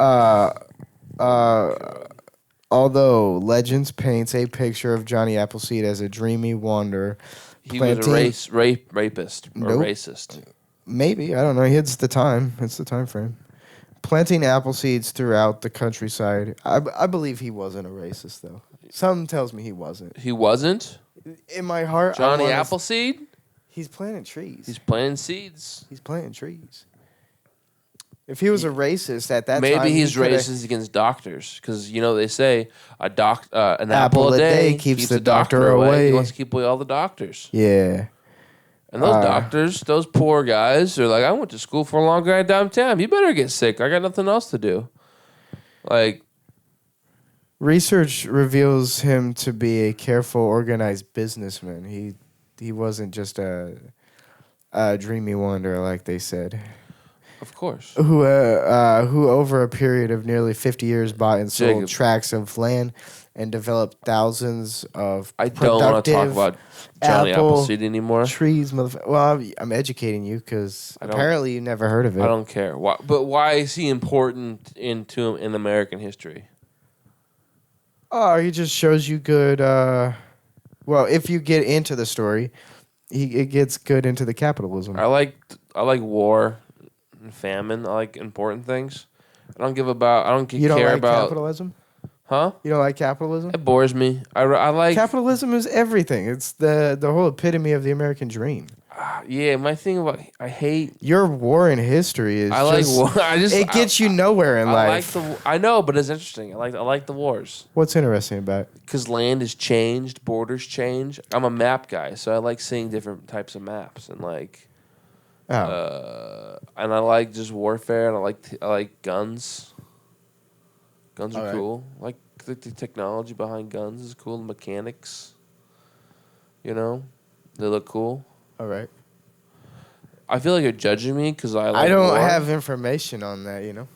Although legends paints a picture of Johnny Appleseed as a dreamy wanderer, He was a rapist or Nope. racist. maybe, I don't know. It's the time. It's the time frame. Planting apple seeds throughout the countryside. I believe he wasn't a racist, though. Something tells me he wasn't. He wasn't? In my heart, Johnny Appleseed? He's planting trees. He's planting seeds. He's planting trees. If he was a racist at that time, Maybe he's he coulda- racist against doctors because they say an apple a day keeps the doctor away. He wants to keep away all the doctors. Yeah. And those doctors, those poor guys, are like, I went to school for a long goddamn time. You better get sick. I got nothing else to do. Like, Research reveals him to be a careful, organized businessman. He wasn't just a dreamy wanderer, like they said. of course. Who over a period of nearly 50 years bought and sold Jacob. tracts of land and developed thousands of I don't want to talk productive about Johnny apple Appleseed anymore. trees. Well, I'm educating you because I don't- apparently you never heard of it. I don't care. Why, but why is he important in American history? Oh, he just shows you good. Well, if you get into the story, it gets good into the capitalism. I like war and famine. I like important things. I don't You don't care like about capitalism? Huh? You don't like capitalism? It bores me. I like Capitalism is everything. It's the whole epitome of the American dream. yeah. My thing about I hate. Your war in history is I like just, war. it gets you nowhere in life. I know, but it's interesting. I like the wars What's interesting about it? because land has changed, borders change. I'm a map guy, so I like seeing different types of maps and like. And I like just warfare, and I like guns. Guns are Alright. cool. I like the technology behind guns is cool. The mechanics, they look cool. All right. I feel like you're judging me because I like I don't war. have information on that,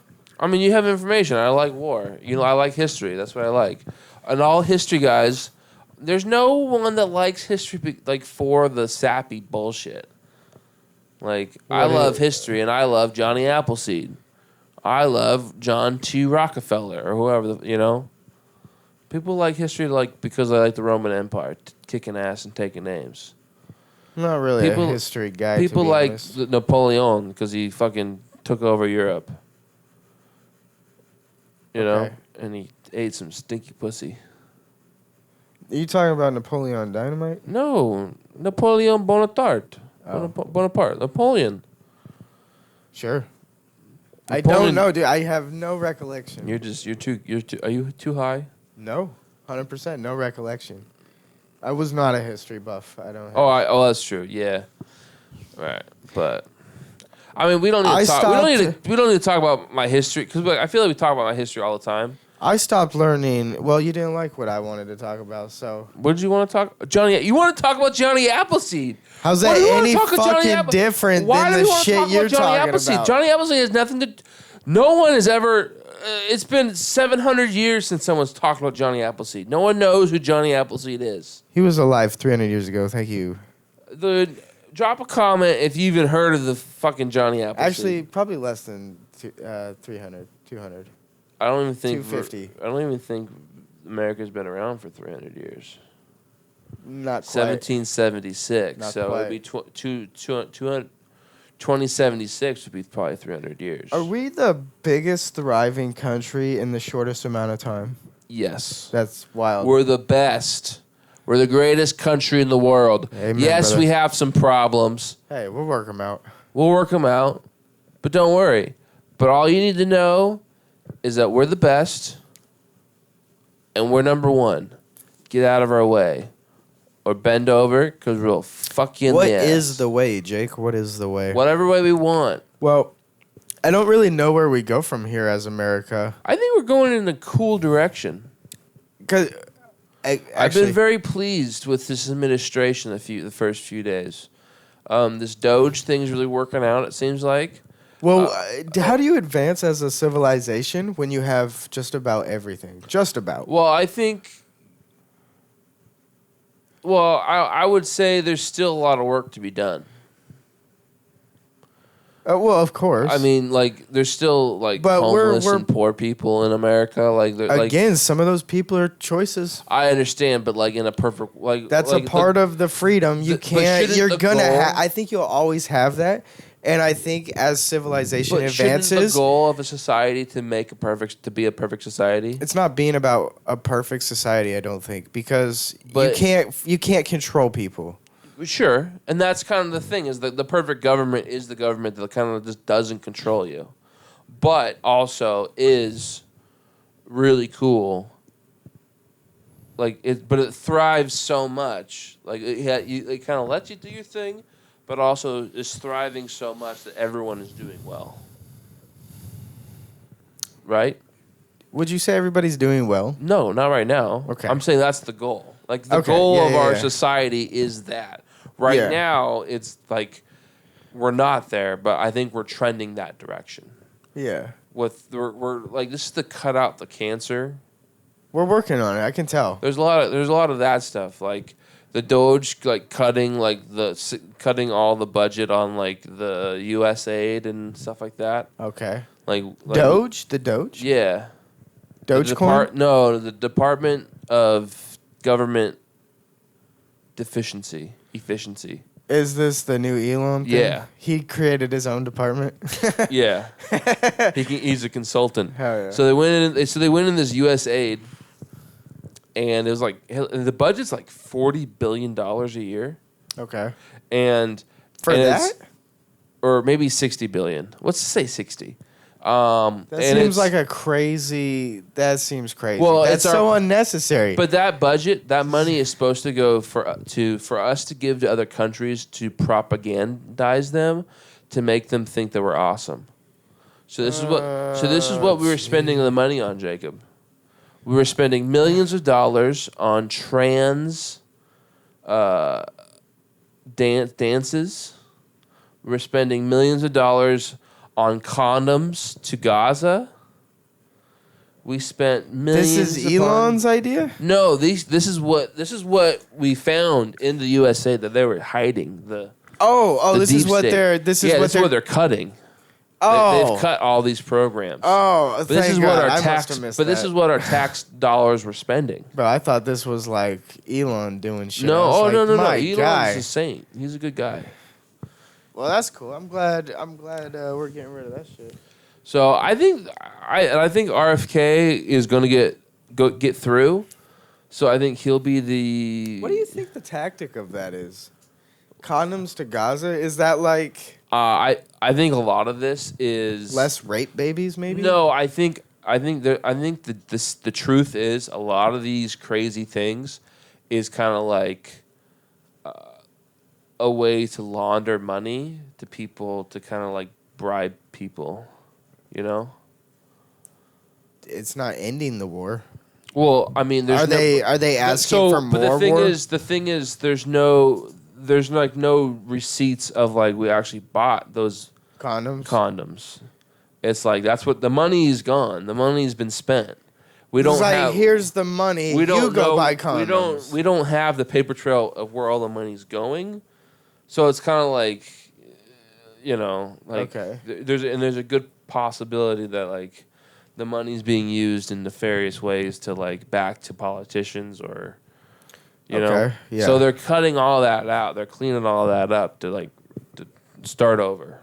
I mean, you have information. I like war. I like history. That's what I like. And all history guys, there's no one that likes history for the sappy bullshit. Like, I love history, and I love Johnny Appleseed. I love John T. Rockefeller, or whoever, People like history because I like the Roman Empire, kicking ass and taking names. I'm not really People- a history guy. People to be like honest. Napoleon because he fucking took over Europe. Okay. And he ate some stinky pussy. Are you talking about Napoleon Dynamite? No, Napoleon Bonaparte. Oh. Bonaparte. Napoleon. Sure. I Napoleon- don't know, dude. I have no recollection. You're too. Are you too high? No, 100% no recollection. I was not a history buff. I don't. Have Oh, that's true. Yeah. Right, but I mean, we don't need to talk. We don't need to talk about my history because I feel like we talk about my history all the time. I stopped learning. Well, you didn't like what I wanted to talk about, so What did you want to talk? Johnny, you want to talk about Johnny Appleseed? how's Why that do you wanna any talk about Johnny fucking different Why than do the we wanna shit talk you're about Johnny talking Appleseed? about? Johnny Appleseed has nothing to. No one has ever. It's been 700 years since someone's talked about Johnny Appleseed. No one knows who Johnny Appleseed is. He was alive 300 years ago. Thank you. Drop a comment if you even heard of the fucking Johnny Appleseed. Actually, probably less than 300, 200. I don't even think 250. I don't even think America's been around for 300 years. Not quite. 1776. Not So quite. it'd be 2076 would be probably 300 years. Are we the biggest thriving country in the shortest amount of time? Yes. That's wild. We're the best. We're the greatest country in the world. Amen, yes, brother. we have some problems. Hey, we'll work them out. We'll work them out. But don't worry. But all you need to know is that we're the best and we're number one. Get out of our way. Or bend over because we'll fuck you in What the ass. is the way, Jake? What is the way? Whatever way we want. Well, I don't really know where we go from here as America. I think we're going in a cool direction. Cause I've been very pleased with this administration the first few days. This Doge thing's really working out, it seems like. Well, how do you advance as a civilization when you have just about everything? Just about. Well, I think... Well, I would say there's still a lot of work to be done. Well, of course. I mean, like, there's still, like, But homeless we're and poor people in America. Like, again, some of those people are choices. I understand, but, like, in a perfect... like That's like a part of the freedom. You but can't. shouldn't You're the gonna. goal- I think you'll always have that. And I think as civilization But shouldn't advances, the goal of a society to be a perfect society? it's not being about a perfect society. I don't think because But- you can't control people. Sure, and that's kind of the thing is that the perfect government is the government that kind of just doesn't control you, but also is really cool. Like it, but it thrives so much. Like it kind of lets you do your thing, but also is thriving so much that everyone is doing well. Right? Would you say everybody's doing well? No, not right now. Okay. I'm saying that's the goal. Like the Okay, goal yeah, of yeah, our yeah. society is that. Right Yeah. now, it's like we're not there, but I think we're trending that direction. Yeah, We're like this is the cut out the cancer. we're working on it. I can tell. There's a lot of that stuff like the Doge like cutting cutting all the budget on like the U.S. aid and stuff like that. Okay. Like Doge, the Doge, Yeah. Dogecoin. No, the Department of Government Efficiency. Is this the new Elon thing? Yeah. He created his own department. Yeah, he's a consultant. Hell yeah. So they went in this U.S. aid, and it was like the budget's like $40 billion a year, Okay. and For and that? or maybe 60 billion. Let's say 60. That and seems it's- like a crazy. That seems crazy. Well, that's it's so unnecessary. But that budget, that money is supposed to go for us to give to other countries to propagandize them, to make them think that we're awesome. So this is what we were spending the money on, Jacob. We were spending millions of dollars on trans dances. We were spending millions of dollars on condoms to Gaza. We spent millions. this is upon- Elon's idea. No, this is what we found in the USA that they were hiding the. Oh, the this is deep what state. they're. This is what they're. cutting. Oh, They've cut all these programs. Oh, but this thank is God. what our I must tax. have missed But this that. is what our tax dollars were spending. Bro, I thought this was like Elon doing shit. No, I was like, no. My Elon's guy. a saint. He's a good guy. Well, that's cool. I'm glad. We're getting rid of that shit. So I think RFK is going to get through. So I think he'll be the. What do you think the tactic of that is? Condoms to Gaza? Is that like I think a lot of this is less rape babies? Maybe. No, I think the truth is a lot of these crazy things is kind of like a way to launder money to people to kind of like bribe people, you know? it's not ending the war. Well, I mean, there's Are they asking for but more war? the thing is, there's like no receipts of like we actually bought those condoms. It's like that's what the money's gone. The money's been spent. We don't have. Here's the money. We don't go know, buy condoms. We don't have the paper trail of where all the money's going. So it's kind of like, Okay. There's a good possibility that like the money's being used in nefarious ways to like back to politicians or, know. Yeah. So they're cutting all that out. They're cleaning all that up to start over.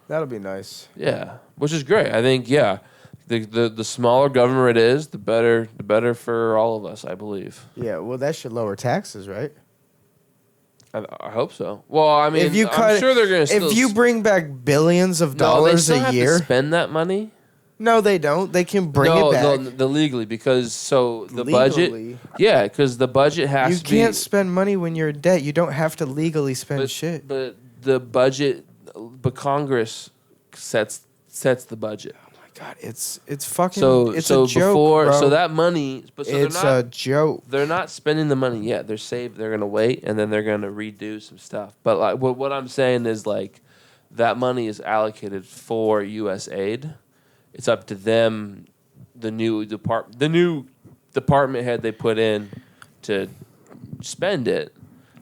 That'll be nice. Yeah, which is great. I think the smaller government is, the better for all of us. I believe. Yeah. Well, that should lower taxes, right? I hope so. Well, I mean, I'm sure they're going to. If you bring back billions of dollars a year, have to spend that money. No, they don't. They can bring it back. No, legally because the budget. Yeah, because the budget has. You can't spend money when you're in debt. You don't have to legally spend shit. But the budget, Congress sets the budget. God, it's fucking. It's a joke, before bro. so that money. It's a joke. They're not spending the money yet. They're gonna wait and then they're gonna redo some stuff. But like what I'm saying is like that money is allocated for U.S. aid. It's up to them, the new department head they put in to spend it.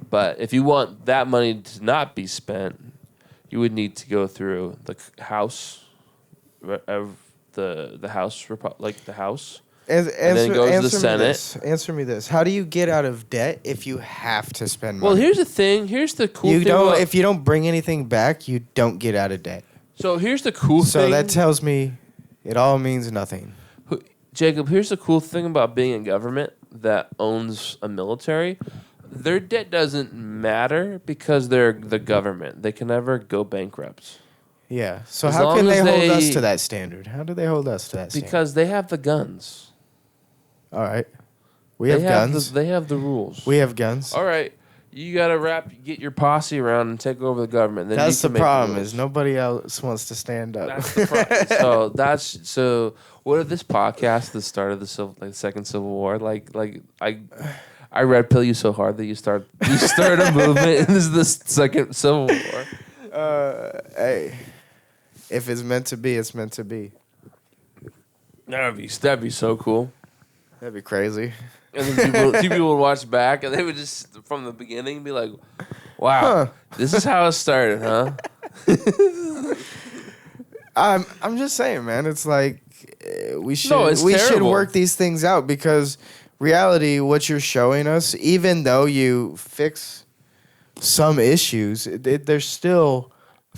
But if you want that money to not be spent, you would need to go through the House of the House, like the House, and then it goes to the Senate. Answer me this: how do you get out of debt if you have to spend money? Well, here's the thing. Here's the cool thing. If you don't bring anything back, you don't get out of debt. So here's the cool thing. So that tells me it all means nothing. Jacob, here's the cool thing about being in government that owns a military. Their debt doesn't matter because they're the government. They can never go bankrupt. Yeah. So how can they hold us to that standard? How do they hold us to that standard? Because they have the guns. All right. We have guns. They have the rules. We have guns. All right. You got to get your posse around and take over the government. Then that's the problem is nobody else wants to stand up. That's the problem. So what if this podcast, the start of the second Civil War, I red pill you so hard that you start a movement and this is the second Civil War. Hey, if it's meant to be, it's meant to be. That'd be so cool. That'd be crazy. And then people would watch back, and they would just from the beginning be like, "Wow, this is how it started, huh?" I'm just saying, man. It's like we should work these things out because reality, what you're showing us, even though you fix some issues, there's still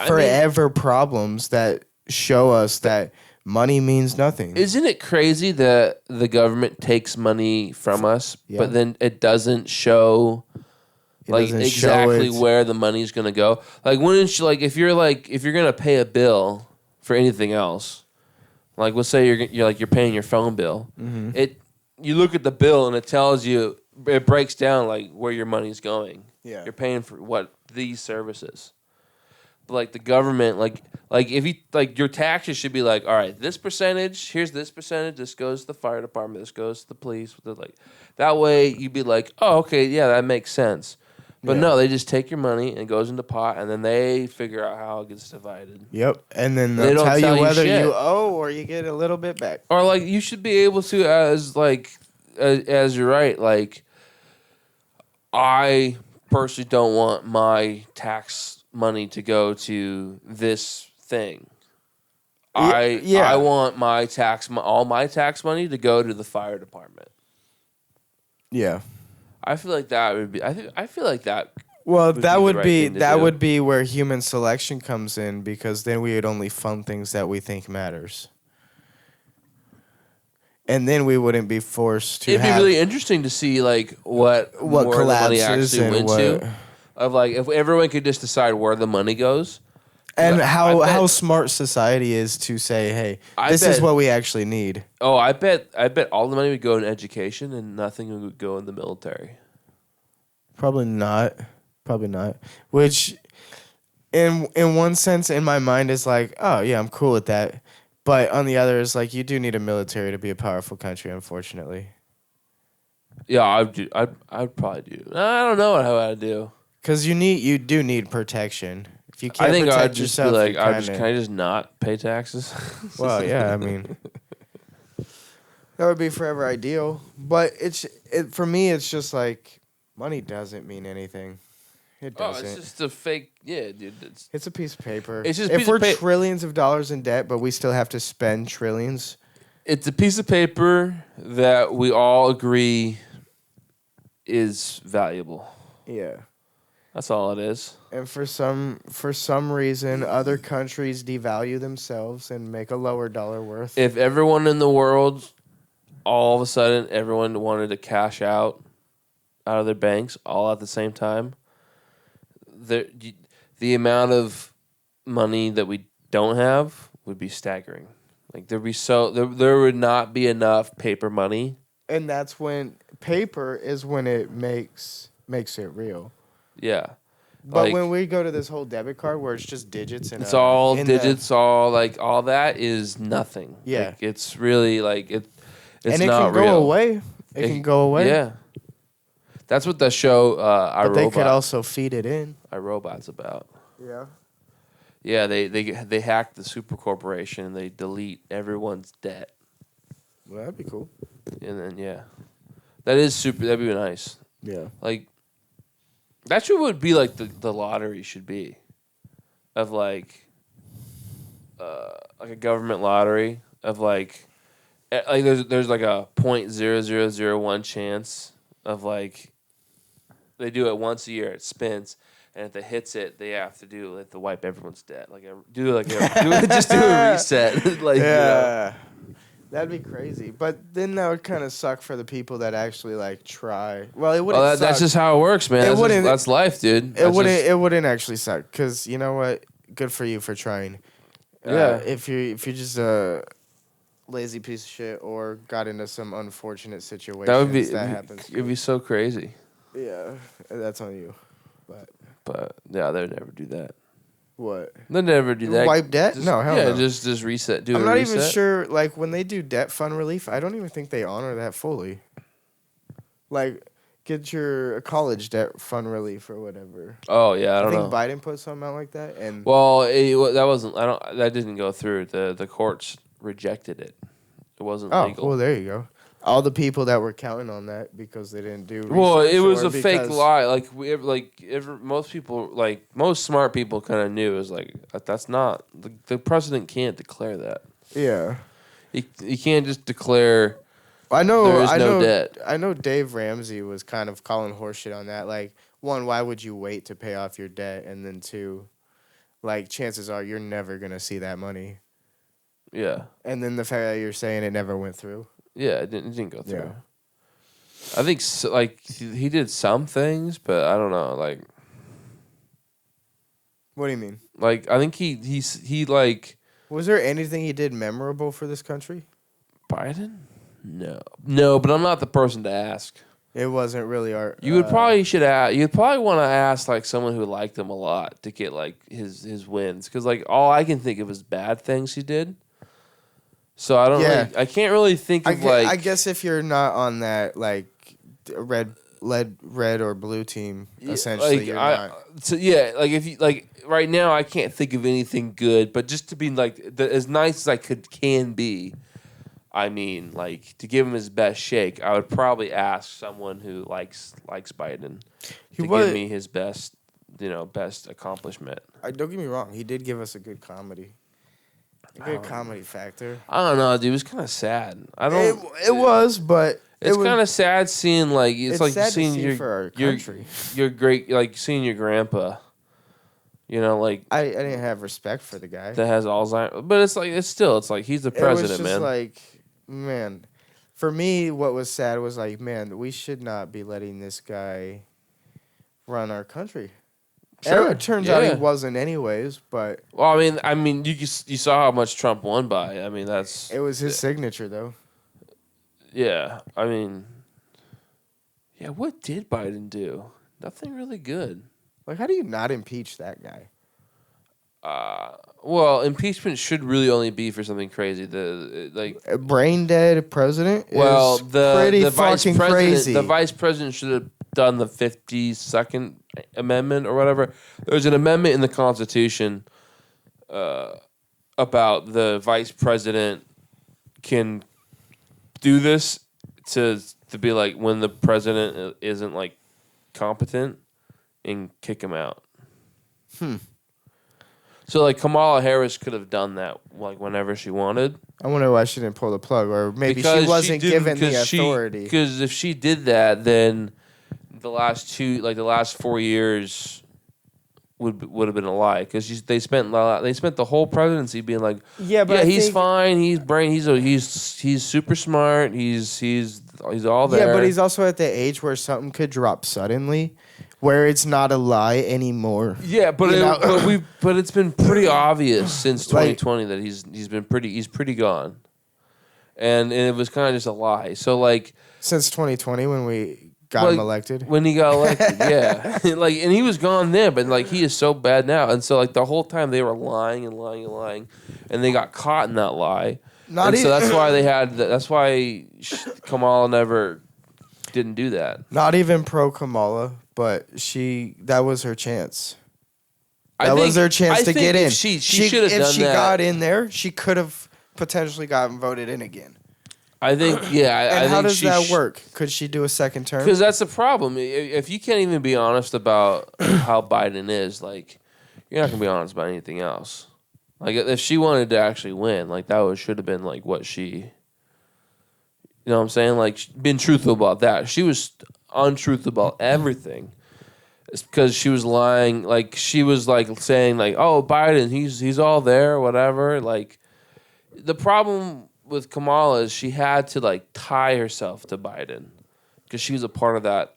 forever problems that show us that money means nothing. Isn't it crazy that the government takes money from us, but then it doesn't show exactly where the money's gonna go? Like, wouldn't you, if you're gonna pay a bill for anything else, like let's say you're paying your phone bill, you look at the bill and it tells you, it breaks down like where your money's going. Yeah, you're paying for these services. But the government, if you your taxes should be all right, this percentage, here's this percentage, this goes to the fire department, this goes to the police, that way you'd be oh, okay, yeah, that makes sense. But no, they just take your money and it goes into pot, and then they figure out how it gets divided. Yep, and then they'll tell you whether you owe or you get a little bit back. Or you should be able to, as you're right, I personally don't want my tax money to go to this thing. I want all my tax money to go to the fire department. Yeah. I feel like that would be I feel like that. Well, that would be where human selection comes in, because then we would only fund things that we think matters. And then we wouldn't be forced to. It'd be really interesting to see what money actually went to. Of if everyone could just decide where the money goes, and how smart society is to say, hey, this is what we actually need. Oh, I bet all the money would go in education and nothing would go in the military. Probably not. Which, in one sense, in my mind, is oh yeah, I'm cool with that. But on the other, it's like you do need a military to be a powerful country, unfortunately. Yeah, I'd probably do. I don't know how I'd do. Because you do need protection. If you can't I think protect I'd just yourself, be like, you're can I just not pay taxes? Well, yeah, I mean, that would be forever ideal. But for me, it's just like money doesn't mean anything. It Oh, doesn't. it's just a fake. Yeah, dude. It's a piece of paper. It's just a if piece of we're trillions of dollars in debt, but we still have to spend trillions. It's a piece of paper that we all agree is valuable. Yeah. That's all it is. And for some reason, other countries devalue themselves and make a lower dollar worth. If everyone in the world, all of a sudden, everyone wanted to cash out of their banks all at the same time, the amount of money that we don't have would be staggering. Like there would not be enough paper money. And that's when paper is when it makes it real. Yeah. But when we go to this whole debit card where it's just digits and it's all digits, all that is nothing. Yeah. Like, it's really like it's and it not can real. go away. It can go away. Yeah. That's what the show But they could also feed it in. iRobot's about. Yeah. Yeah, they hack the super corporation and they delete everyone's debt. Well, that'd be cool. And then that'd be nice. Yeah. Like that's what would be like the lottery should be. Of like a government lottery of like there's like a 0.0001 chance of like they do it once a year, it spins. And if it hits it, they have to wipe everyone's debt. Just do a reset. Like, yeah, that'd be crazy. But then that would kind of suck for the people that actually like try. Well, it wouldn't. Suck. That's just how it works, man. That's life, dude. It wouldn't actually suck because you know what? Good for you for trying. Yeah. If you're just a lazy piece of shit or got into some unfortunate situation, that happens. It'd be so crazy. Yeah, that's on you. But yeah, they'd never do that. What? They'd never do that. Wipe debt? No, hell no. Just reset. I'm not even sure. Like when they do debt fund relief, I don't even think they honor that fully. Like, get your college debt fund relief or whatever. Oh yeah, I don't know. I think Biden put something out like that, and that wasn't. That didn't go through. The courts rejected it. It wasn't legal. Oh, well, there you go. All the people that were counting on that because they didn't do research. Well, it was a fake lie. Most people, most smart people, kind of knew it was like that's not the president can't declare that. Yeah, he can't just declare. I know. There is no debt. I know. Dave Ramsey was kind of calling horseshit on that. Like, one, why would you wait to pay off your debt, and then two, like chances are you're never gonna see that money. Yeah. And then the fact that you're saying it never went through. Yeah, it didn't go through. Yeah. I think he did some things, but I don't know. Like, what do you mean? Like, I think he Was there anything he did memorable for this country? Biden? No, but I'm not the person to ask. It wasn't really our. You would probably You'd probably want to ask like someone who liked him a lot to get like his wins, because like all I can think of is bad things he did. So I don't. Yeah. I can't really think of I guess if you're not on that like red or blue team, essentially you're not. So yeah, like if you like right now, I can't think of anything good. But just to be like as nice as I can be, I mean, like to give him his best shake, I would probably ask someone who likes Biden to give me his best, best accomplishment. Don't get me wrong, he did give us a good comedy. A good comedy factor. I don't know, dude. It was kind of sad. It was, but it's kind of sad seeing like it's like sad seeing to see for our country. Your great like seeing your grandpa. Like I didn't have respect for the guy that has Alzheimer's, but it's like he's the president, it was just man. Like, man, for me, what was sad was like, man, we should not be letting this guy run our country. Sure. It turns out he wasn't anyways, but... Well, I mean, you saw how much Trump won by. I mean, that's... It was his signature, though. Yeah, I mean... Yeah, what did Biden do? Nothing really good. Like, how do you not impeach that guy? Well, impeachment should really only be for something crazy. A brain dead president well, is the pretty vice fucking president, crazy. the vice president should have done the 52nd amendment or whatever. There's an amendment in the Constitution about the vice president can do this to be like when the president isn't like competent and kick him out. So like Kamala Harris could have done that like whenever she wanted. I wonder why she didn't pull the plug, or maybe Because she wasn't didn't- given the 'cause authority. Because if she did that, then the last 4 years would have been a lie. Because they spent the whole presidency being like, Yeah, but I he's think- fine. He's super smart. He's all there. Yeah, but he's also at the age where something could drop suddenly, where it's not a lie anymore. Yeah, but You know? but it's been pretty obvious since Like- 2020 that he's pretty gone, and it was kind of just a lie. So like Since 2020, when we got him like, elected. when he got elected, yeah, like and he was gone then, but like he is so bad now, and so like the whole time they were lying and lying and lying, and they got caught in that lie. Not and so even- that's why they had. That's why Kamala never didn't do that. Not even pro Kamala, but that was her chance. I That was think- her chance I to think get in. if she should have If done she that. got in there, she could have potentially gotten voted in again. I think, yeah. And I how think does that work? Could she do a second term? Because that's the problem. If you can't even be honest about how Biden is, like, you're not gonna be honest about anything else. Like, if she wanted to actually win, like should have been like what she, you know what I'm saying? Like, been truthful about that. She was untruthful about everything. It's because she was lying. Like, she was like saying like, "Oh, Biden, he's all there, whatever." Like, the problem with Kamala is she had to like tie herself to Biden because she was a part of that.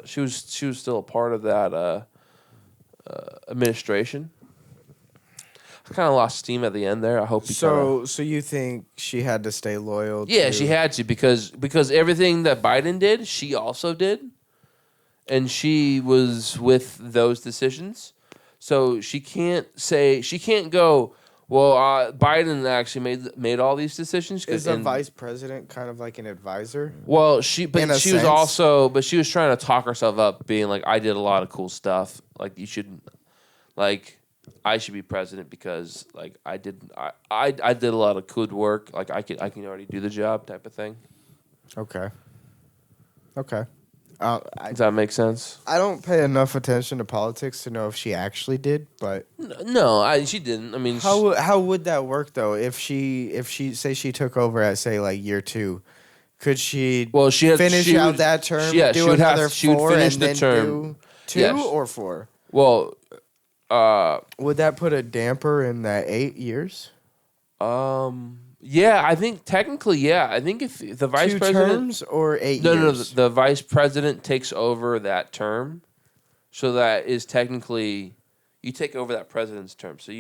She was still a part of that administration. I kind of lost steam at the end there. I hope you. So you think she had to stay loyal? Yeah, to, she had to because everything that Biden did, she also did, and she was with those decisions. So she can't go. Well, Biden actually made all these decisions. Is the vice president kind of like an advisor? Well, she In a was sense. also, but she was trying to talk herself up, being like, I did a lot of cool stuff. Like you should, like I should be president because like I did a lot of good work. Like I can already do the job, type of thing. Okay. Does that make sense? I don't pay enough attention to politics to know if she actually did, but No, she didn't. I mean, how would that work though? If she say she took over at say like year 2, could she? Well, she out would- that term. yeah, do she would have- another she would 4 finish and the then term. do 2 Yes. or 4. well, Would that put a damper in that 8 years? yeah, I think technically, yeah. I think if the vice 2 president, terms or 8 no, years? the vice president takes over that term, so that is technically you take over that president's term. So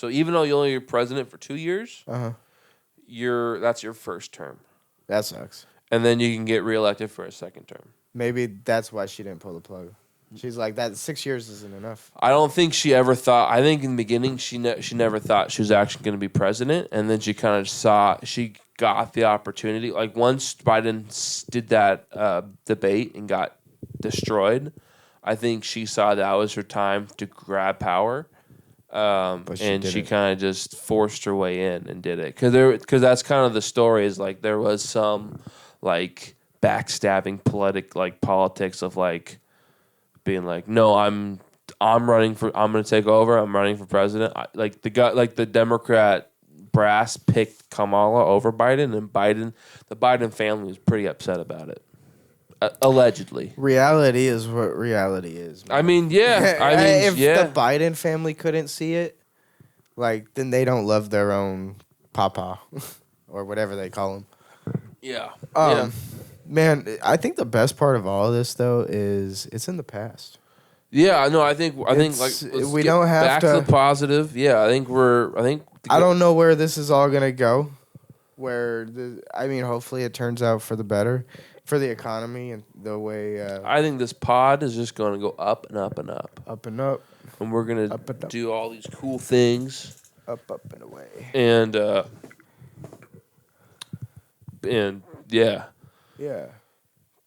even though you're only president for 2 years, that's your first term, That sucks. and then you can get reelected for a second term. Maybe that's why she didn't pull the plug. She's like, that 6 years isn't enough. I don't think she ever thought. I think in the beginning she never thought she was actually going to be president, and then she kind of she got the opportunity. Like once Biden did that debate and got destroyed, I think she saw that was her time to grab power, But she and she didn't. kind of just forced her way in and did it because that's kind of the story. Is like there was some like backstabbing politics of like. Being like, no, I'm going to take over. I'm running for president. The Democrat brass picked Kamala over Biden, and the Biden family was pretty upset about it, allegedly. Reality is what reality is. Man. I mean, yeah. If yeah. the Biden family couldn't see it, like, then they don't love their own papa or whatever they call him. Yeah. Man, I think the best part of all of this though is it's in the past. Yeah, no, I think like It's- let's we get don't have back to to- the positive. Yeah, I think I don't know where this is all gonna go. Hopefully it turns out for the better, for the economy and the way I think this pod is just going to go up and up and up. up and up. and we're gonna Up and up. do all these cool things. Up and away. And yeah, Yeah.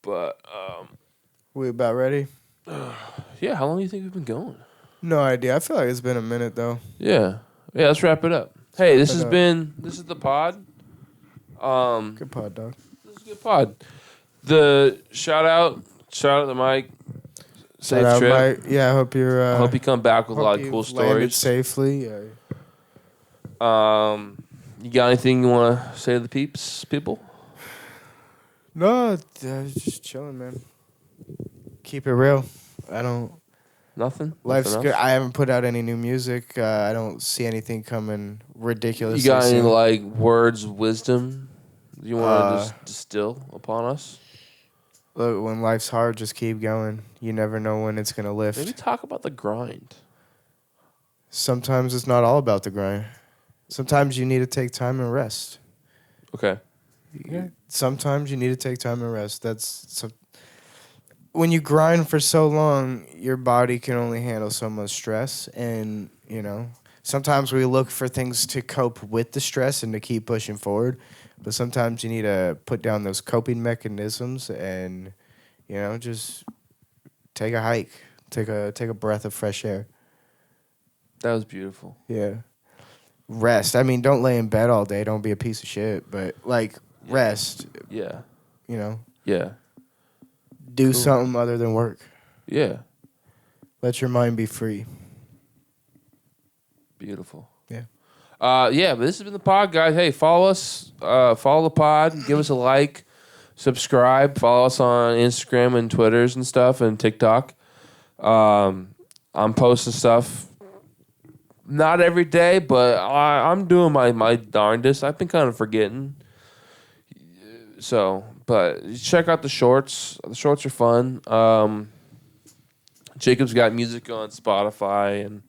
but We about ready? yeah. How long do you think we've been going? No idea. I feel like it's been a minute though. Yeah. Let's wrap it up. Hey, this wrap it is up. the pod. Good pod, dog. This is a good pod. The shout out to Mike. Safe Shout out, trip. Mike. Yeah, I hope you're. I hope you come back with a lot of you cool landed stories. safely. Yeah. You got anything you want to say to the people? No, just chilling, man. Keep it real. I don't. Nothing. Life's Nothing good. else? I haven't put out any new music. I don't see anything coming ridiculous. You got any like words of wisdom you want to just distill upon us? Look, when life's hard, just keep going. You never know when it's gonna lift. Maybe talk about the grind. Sometimes it's not all about the grind. Sometimes you need to take time and rest. Okay. Yeah. Sometimes you need to take time and rest. When you grind for so long, your body can only handle so much stress, and sometimes we look for things to cope with the stress and to keep pushing forward. But sometimes you need to put down those coping mechanisms and, just take a hike, take a breath of fresh air. That was beautiful. Yeah. Rest. I mean, don't lay in bed all day. Don't be a piece of shit. But, rest. Yeah. Yeah. Do Cool. something other than work. Yeah. Let your mind be free. Beautiful. Yeah. But this has been the pod, guys. Hey, follow us. Follow the pod. Give us a like. Subscribe. Follow us on Instagram and Twitters and stuff and TikTok. I'm posting stuff. Not every day, but I'm doing my darndest. I've been kind of forgetting. So, but check out the shorts. The shorts are fun. Jacob's got music on Spotify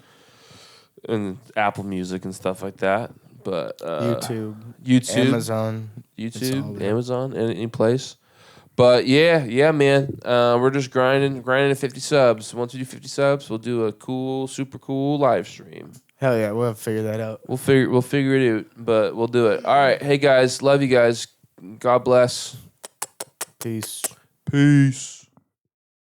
and Apple Music and stuff like that. But YouTube, Amazon, any place. But yeah, man. We're just grinding to 50 subs. Once we do 50 subs, we'll do a super cool live stream. Hell yeah, we'll figure that out. We'll figure it out, but we'll do it. All right, hey guys, love you guys. God bless. Peace. Peace.